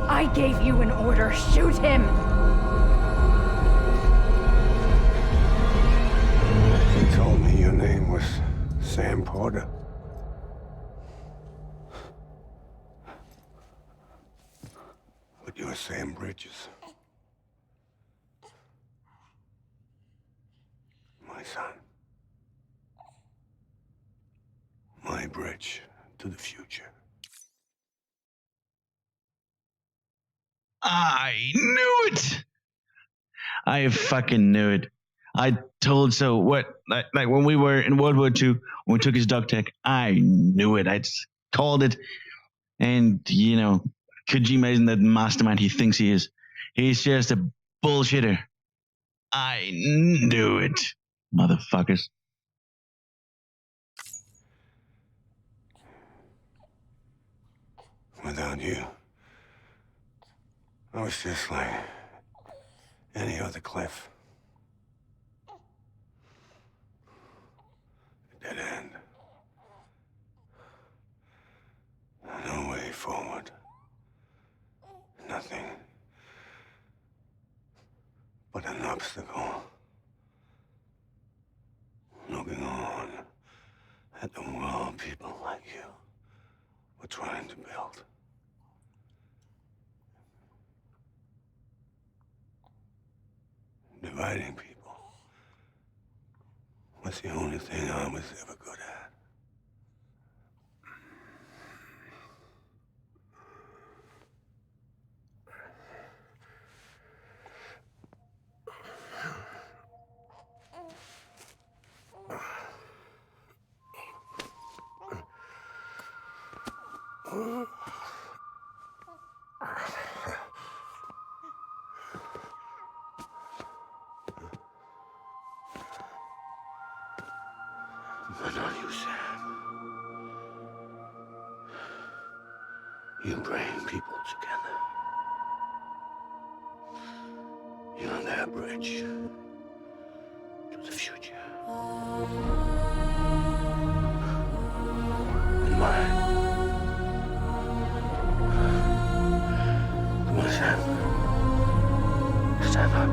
I gave you an order. Shoot him! You told me your name was Sam Porter. But you're Sam Bridges. My son. My bridge to the future. I knew it. I fucking knew it. I told so. What like when we were in World War II, when we took his dog tech, I knew it. I just called it. And Kojima isn't that mastermind he thinks he is. He's just a bullshitter. I knew it, motherfuckers. Without you, I was just like any other cliff. A dead end. No way forward. Nothing but an obstacle. Looking on at the world people like you were trying to build. Dividing people was the only thing I was ever good at. But not you, Sam. You bring people together. You're their bridge to the future. And mine. Come on, Sam. Stand up.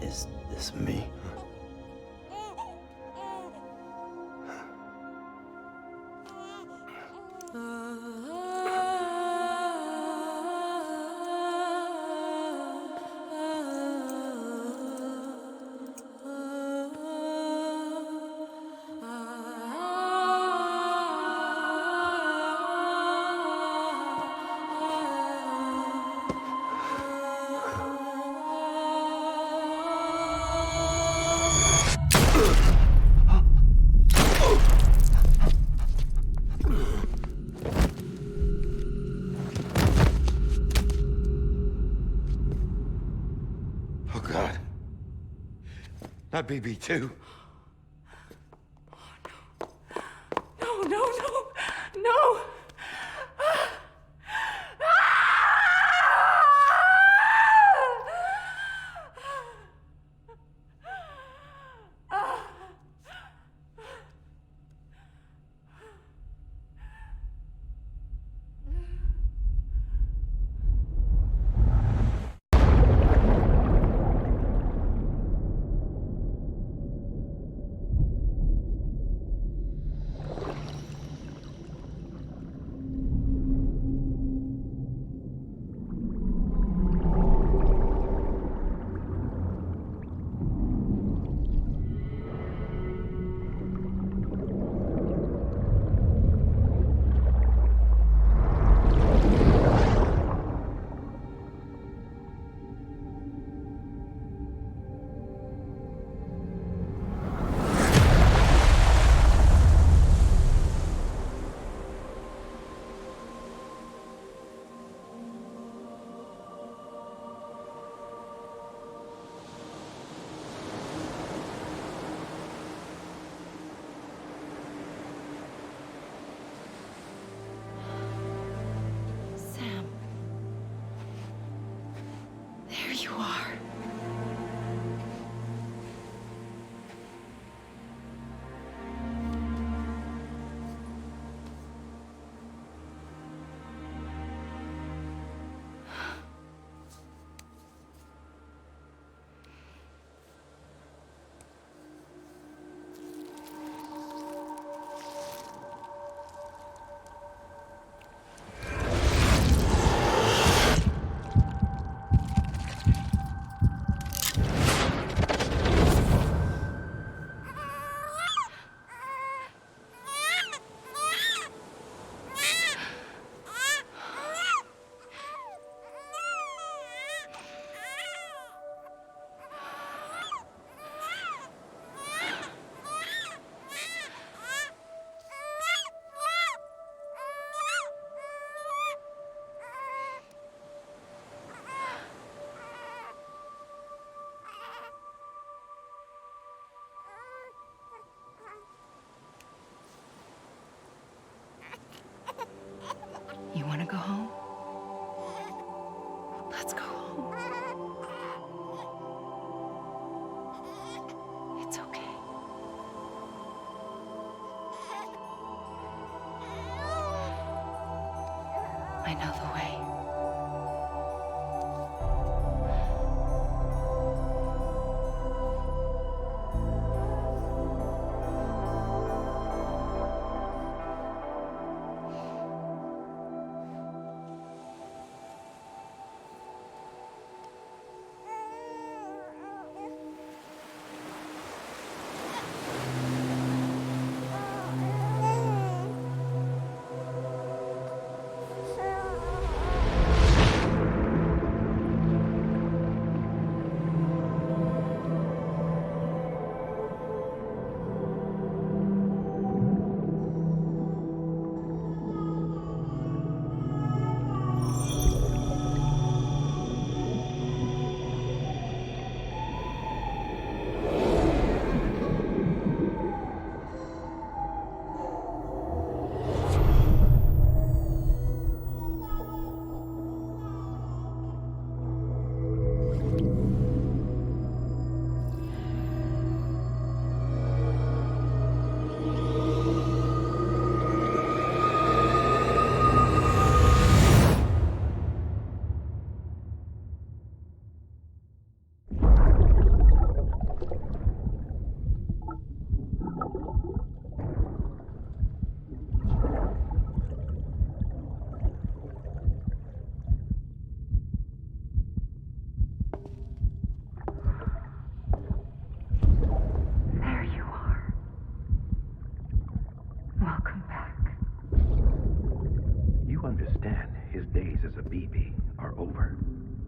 Is this me? Oh, God. Not BB2. No, no, no, no! Sam. There you are. You want to go home? Let's go home. It's okay. I know the way.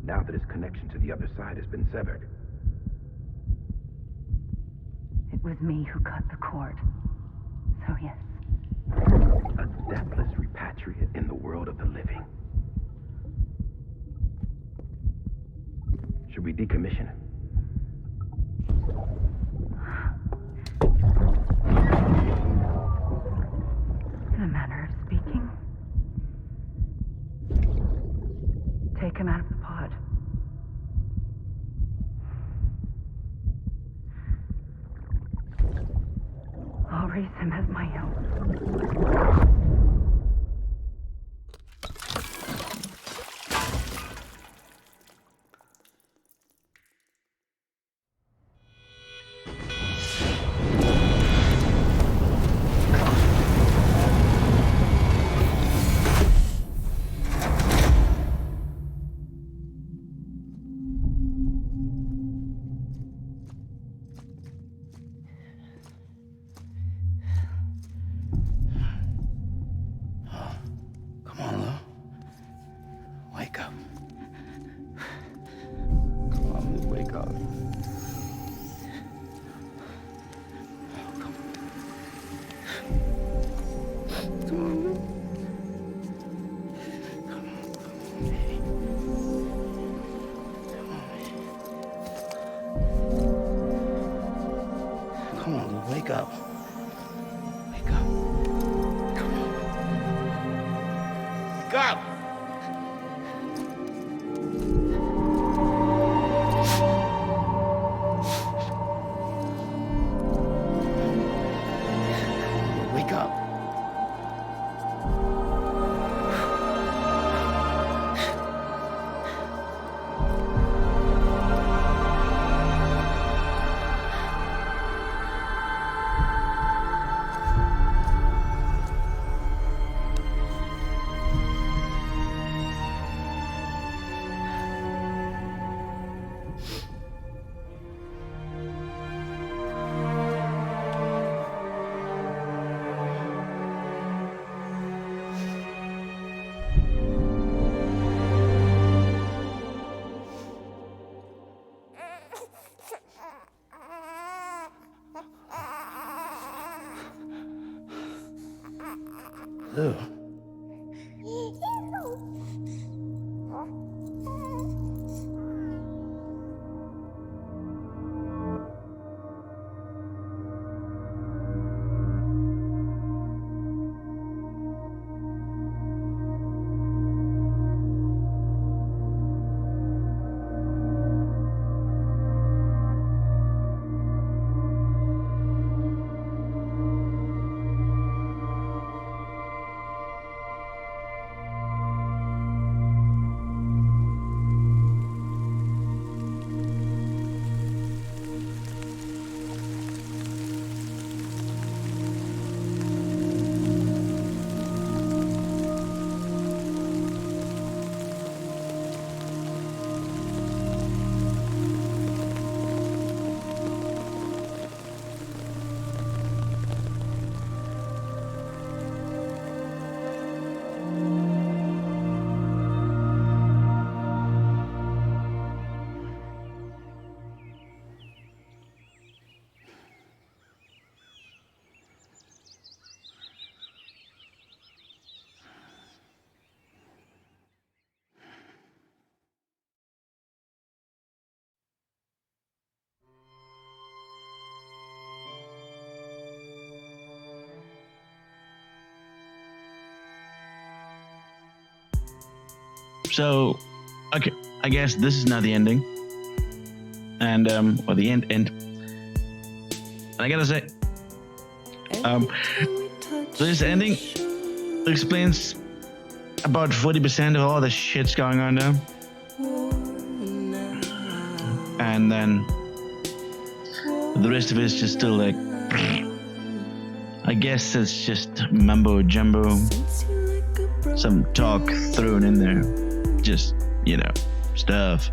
now that his connection to the other side has been severed. It was me who cut the cord. So yes. A deathless repatriate in the world of the living. Should we decommission him? Take him out of the pod. I'll raise him as my own. Come on, Lou. Wake up. Come on, Lou, wake up. Come on, Lou. Come on, Lou, wake up. Wake up. Come on. Wake up! Wake up. Lou. So, okay, I guess this is now the ending, and or the end. And I gotta say, this ending explains about 40% of all the shit's going on now, and then the rest of it is just still like, I guess it's just mumbo jumbo, some talk thrown in there. Just, you know, stuff.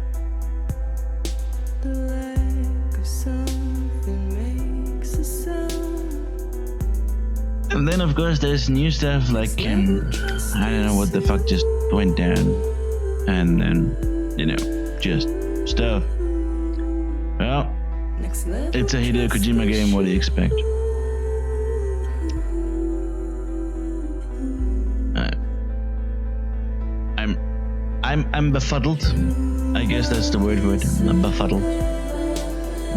And then, of course, there's new stuff like, I don't know what the fuck just went down. And then, you know, just stuff. Well, it's a Hideo Kojima game, what do you expect? I'm befuddled. I guess that's the word for it. I'm befuddled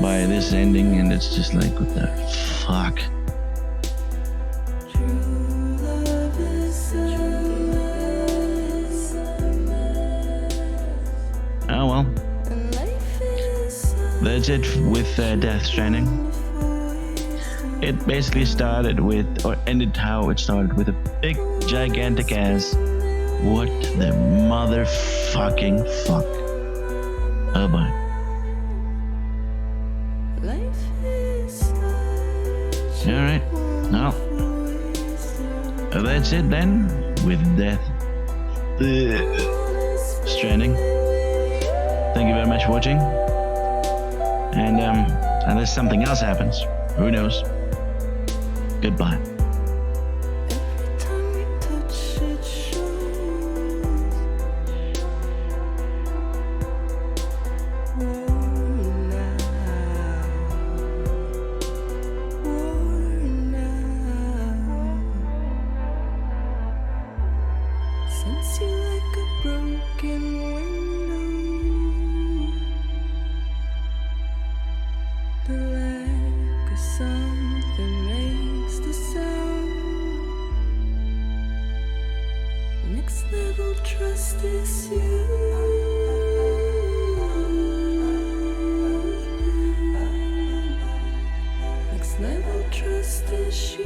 by this ending, and it's just like, what the fuck? that's it with Death Stranding. It basically started with, or ended how it started, with a big, gigantic ass. What the motherfucking fuck? Oh boy. Alright, no. That's it then with Death Stranding. Thank you very much for watching. And unless something else happens, who knows? Goodbye. Sense you like a broken window. The lack of something makes the sound. Next level trust is you. Next level trust is you.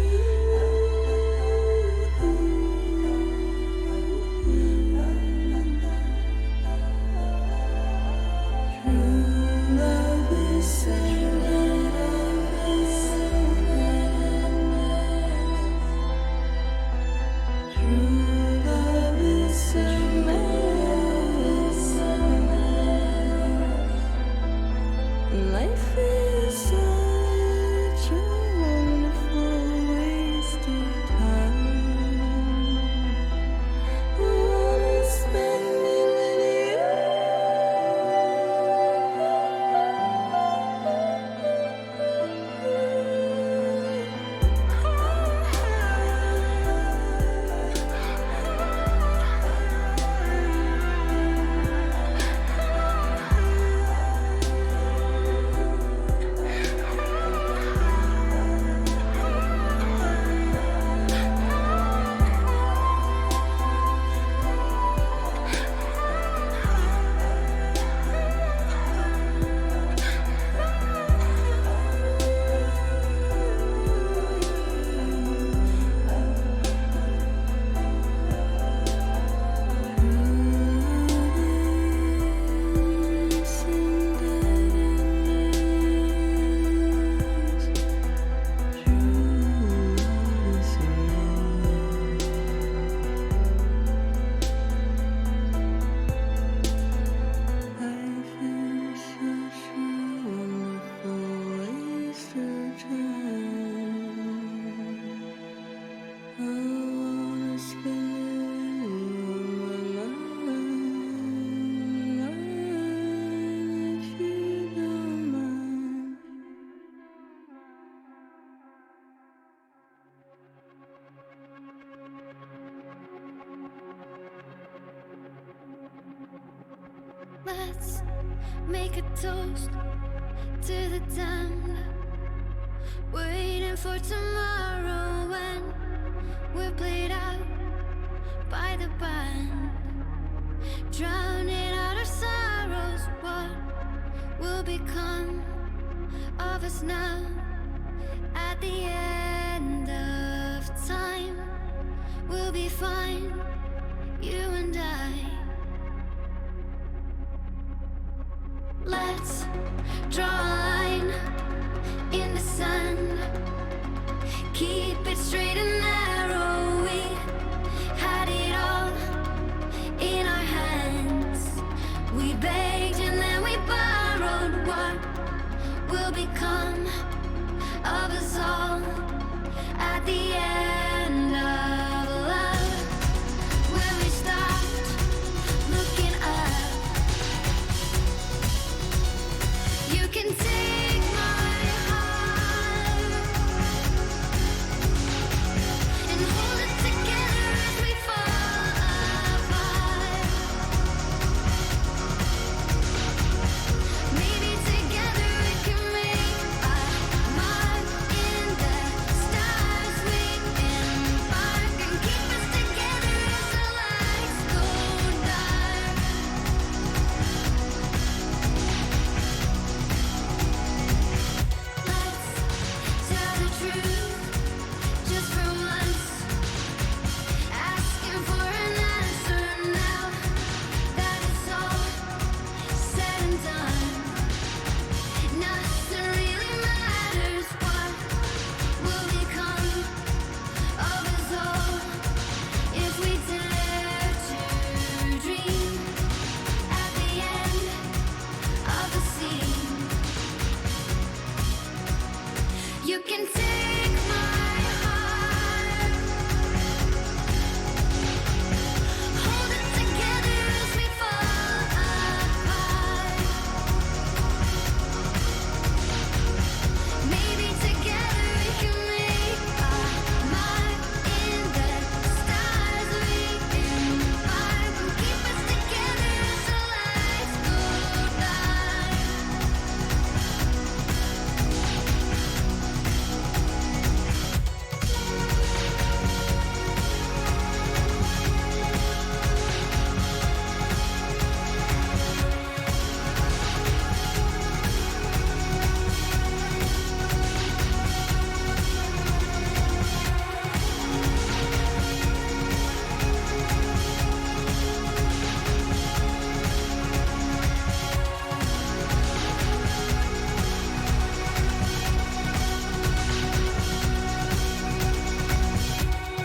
Life is such a wonderful wasted time. I wanna spend it with Let's make a toast to the damned, waiting for tomorrow when we're played out by the band, drowning out our sorrows. What will become of us now at the end of time? We'll be fine, you and I. Let's draw a line in the sand, keep it straight and narrow. We had it all in our hands. We begged and then we borrowed. What will become of us all at the end of love? When we stopped looking up, You can take my heart, hold it together as we fall apart. Maybe together we can make a mark in the stars. We embark and keep us together as the lights go by.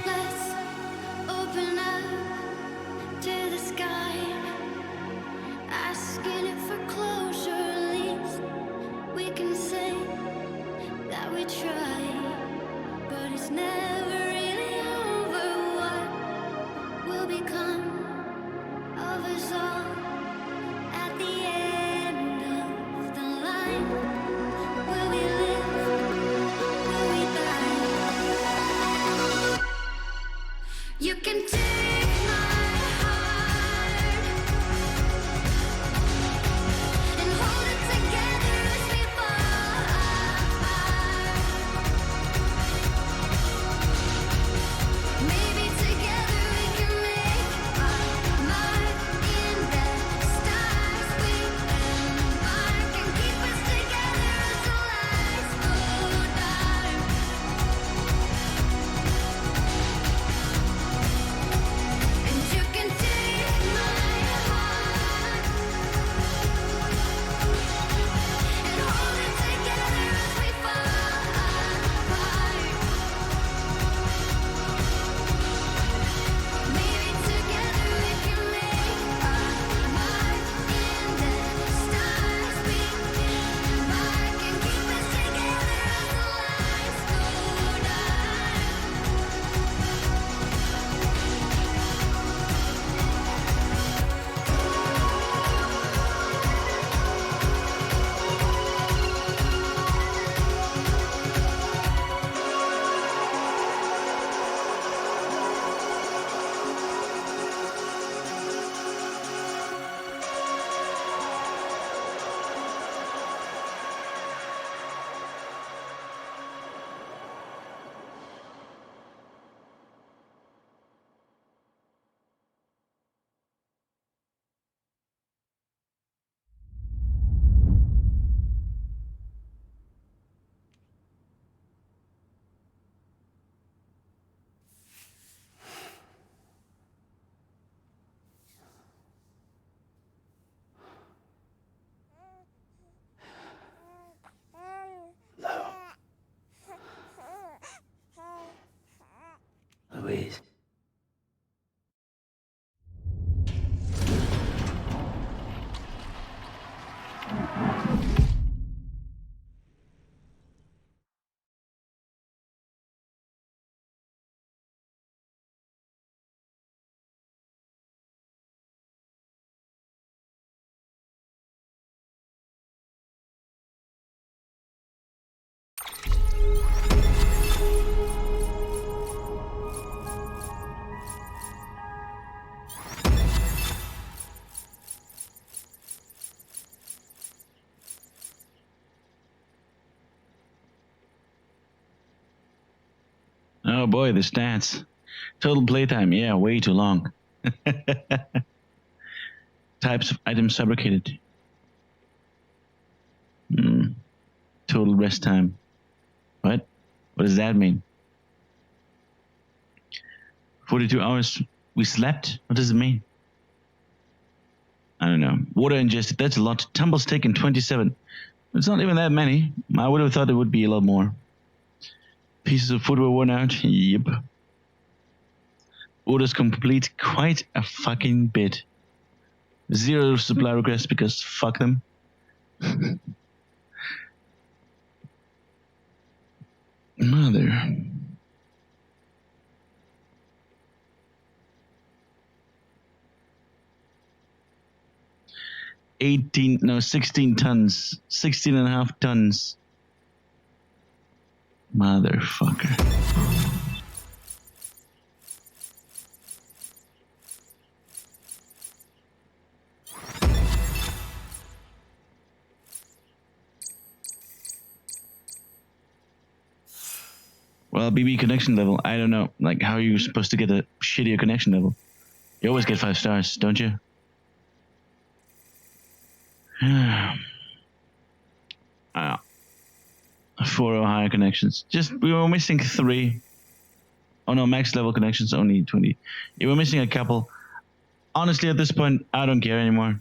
Let's open up to the sky, asking it for closure. At least we can say that we tried, but it's never really over. What will become of us all at the end of the line? Will we live? Will we die? You can take my heart and hold it together as we fall apart. Maybe together we can make a mark in the stars. We embark and keep us together as the lights go dark. And you can take my heart and hold it together as we fall apart. Maybe together we can make a mark in the stars. We embark and keep us together as the lights go dark. Louise. Oh boy, the stats. Total playtime, yeah, way too long. Types of items fabricated. Total rest time. What? What does that mean? 42 hours we slept? What does it mean? I don't know. Water ingested, that's a lot. Tumbles taken, 27. It's not even that many. I would have thought it would be a lot more. Pieces of food were worn out. Yep. Orders complete quite a fucking bit. 0 supply requests because fuck them. Mother. No, 16 tons. 16 and a half tons. Motherfucker. Well, BB connection level, I don't know. Like, how are you supposed to get a shittier connection level? You always get 5 stars, don't you? 4 or higher connections. We were missing 3. Oh no, max level connections only 20. You were missing a couple. Honestly, at this point, I don't care anymore.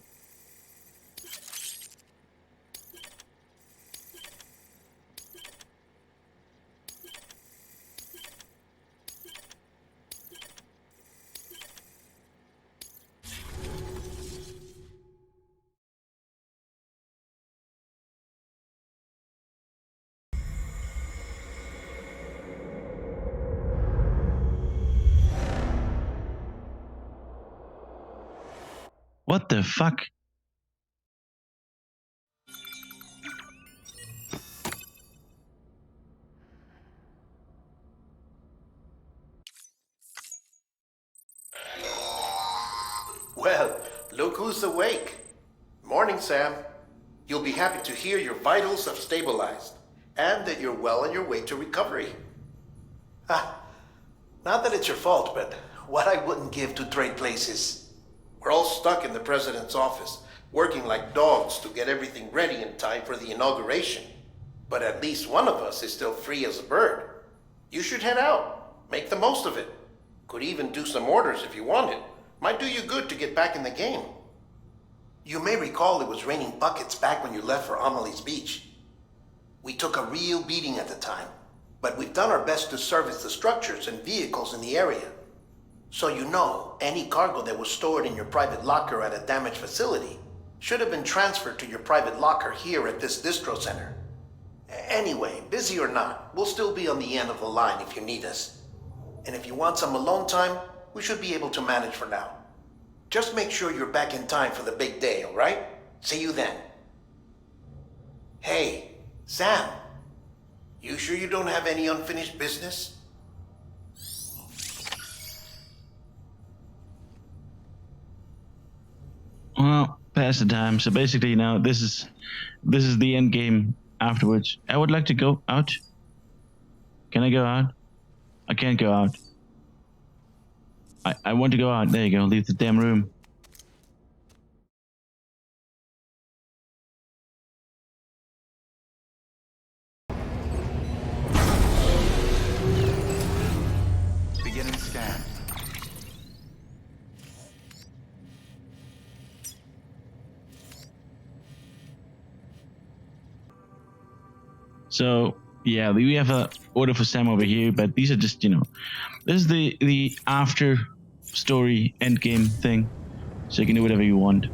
What the fuck? Well, look who's awake. Morning, Sam. You'll be happy to hear your vitals have stabilized, and that you're well on your way to recovery. Not that it's your fault, but what I wouldn't give to trade places. We're all stuck in the president's office, working like dogs to get everything ready in time for the inauguration. But at least one of us is still free as a bird. You should head out. Make the most of it. Could even do some orders if you wanted. Might do you good to get back in the game. You may recall it was raining buckets back when you left for Amelie's Beach. We took a real beating at the time, but we've done our best to service the structures and vehicles in the area. So you know, any cargo that was stored in your private locker at a damaged facility should have been transferred to your private locker here at this distro center. Anyway, busy or not, we'll still be on the end of the line if you need us. And if you want some alone time, we should be able to manage for now. Just make sure you're back in time for the big day, all right? See you then. Hey, Sam. You sure you don't have any unfinished business? Well, past the time. So basically now this is the end game afterwards. I would like to go out. Can I go out? I can't go out. I want to go out. There you go. Leave the damn room. Beginning scan. So yeah, we have a order for Sam over here, but these are just, you know, this is the after story end game thing, so you can do whatever you want.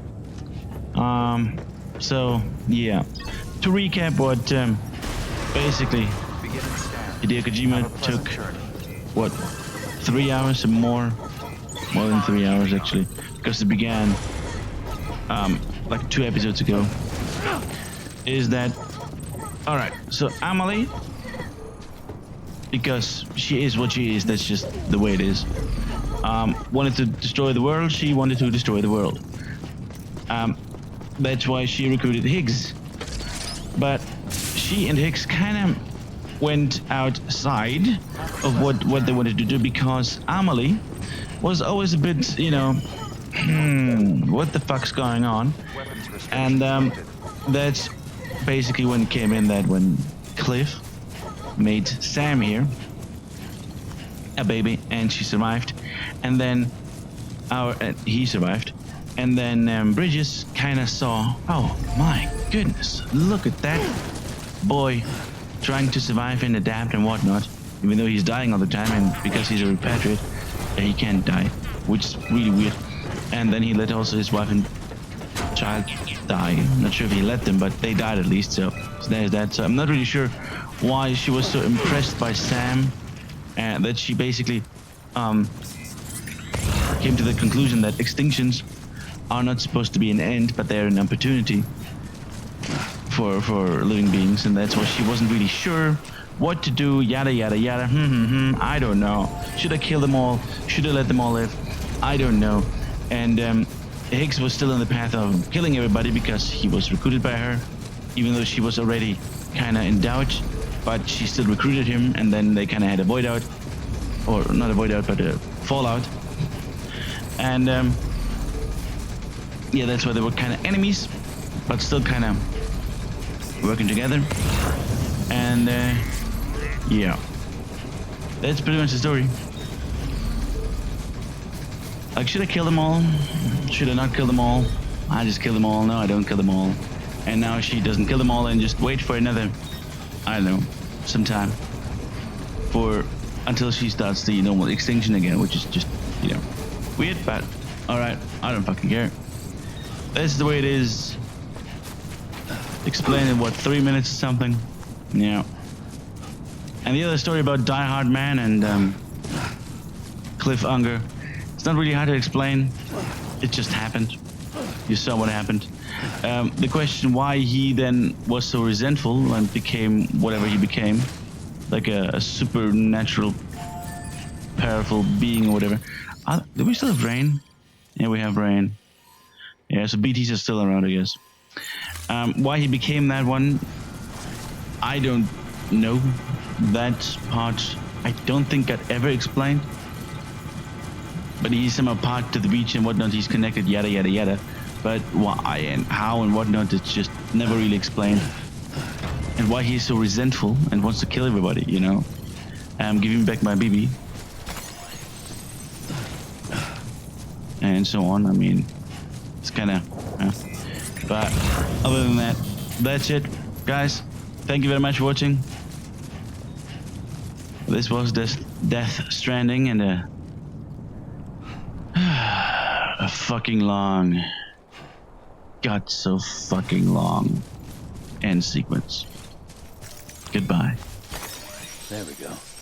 So yeah, to recap what basically Hideo Kojima took what 3 hours or more than 3 hours actually, because it began like 2 episodes ago. Is that all right? So Amelie, because she is what she is, that's just the way it is, wanted to destroy the world. She wanted to destroy the world. That's why she recruited Higgs. But she and Higgs kind of went outside of what they wanted to do, because Amelie was always a bit, you know, what the fuck's going on? And that's basically when it came in that when Cliff made Sam here a baby, and she survived, and then he survived, and then Bridges kind of saw, oh my goodness, look at that boy trying to survive and adapt and whatnot, even though he's dying all the time, and because he's a repatriate, he can't die, which is really weird. And then he let also his wife and child die. I'm not sure if he let them, but they died at least. So there's that. So I'm not really sure why she was so impressed by Sam, and that she basically came to the conclusion that extinctions are not supposed to be an end, but they're an opportunity for living beings, and that's why she wasn't really sure what to do. Yada yada yada. I don't know. Should I kill them all? Should I let them all live? I don't know. And Higgs was still on the path of killing everybody because he was recruited by her, even though she was already kind of in doubt. But she still recruited him, and then they kind of had a void out, or not a void out, but a fallout. And yeah, that's why they were kind of enemies, but still kind of working together. And yeah, that's pretty much the story. Like, should I kill them all? Should I not kill them all? I just kill them all. No, I don't kill them all. And now she doesn't kill them all and just wait for another, I don't know, some time until she starts the normal extinction again, which is just, you know, weird, but alright, I don't fucking care. That's the way it is. Explain in what, 3 minutes or something? Yeah. And the other story about Die Hard Man and Cliff Unger, it's not really hard to explain. It just happened. You saw what happened. The question why he then was so resentful and became whatever he became, like a supernatural, powerful being or whatever. Do we still have rain? Yeah, we have rain. Yeah, so BTs are still around, I guess. Why he became that one, I don't know. That part, I don't think got ever explained. But he's somehow part to the beach and whatnot. He's connected, yada yada yada. But why and how and whatnot, it's just never really explained. And why he's so resentful and wants to kill everybody, you know. Give him back my BB. And so on. I mean, it's kind of. But other than that, that's it, guys. Thank you very much for watching. This was Death Stranding, and a fucking long, God, so fucking long end sequence. Goodbye. There we go.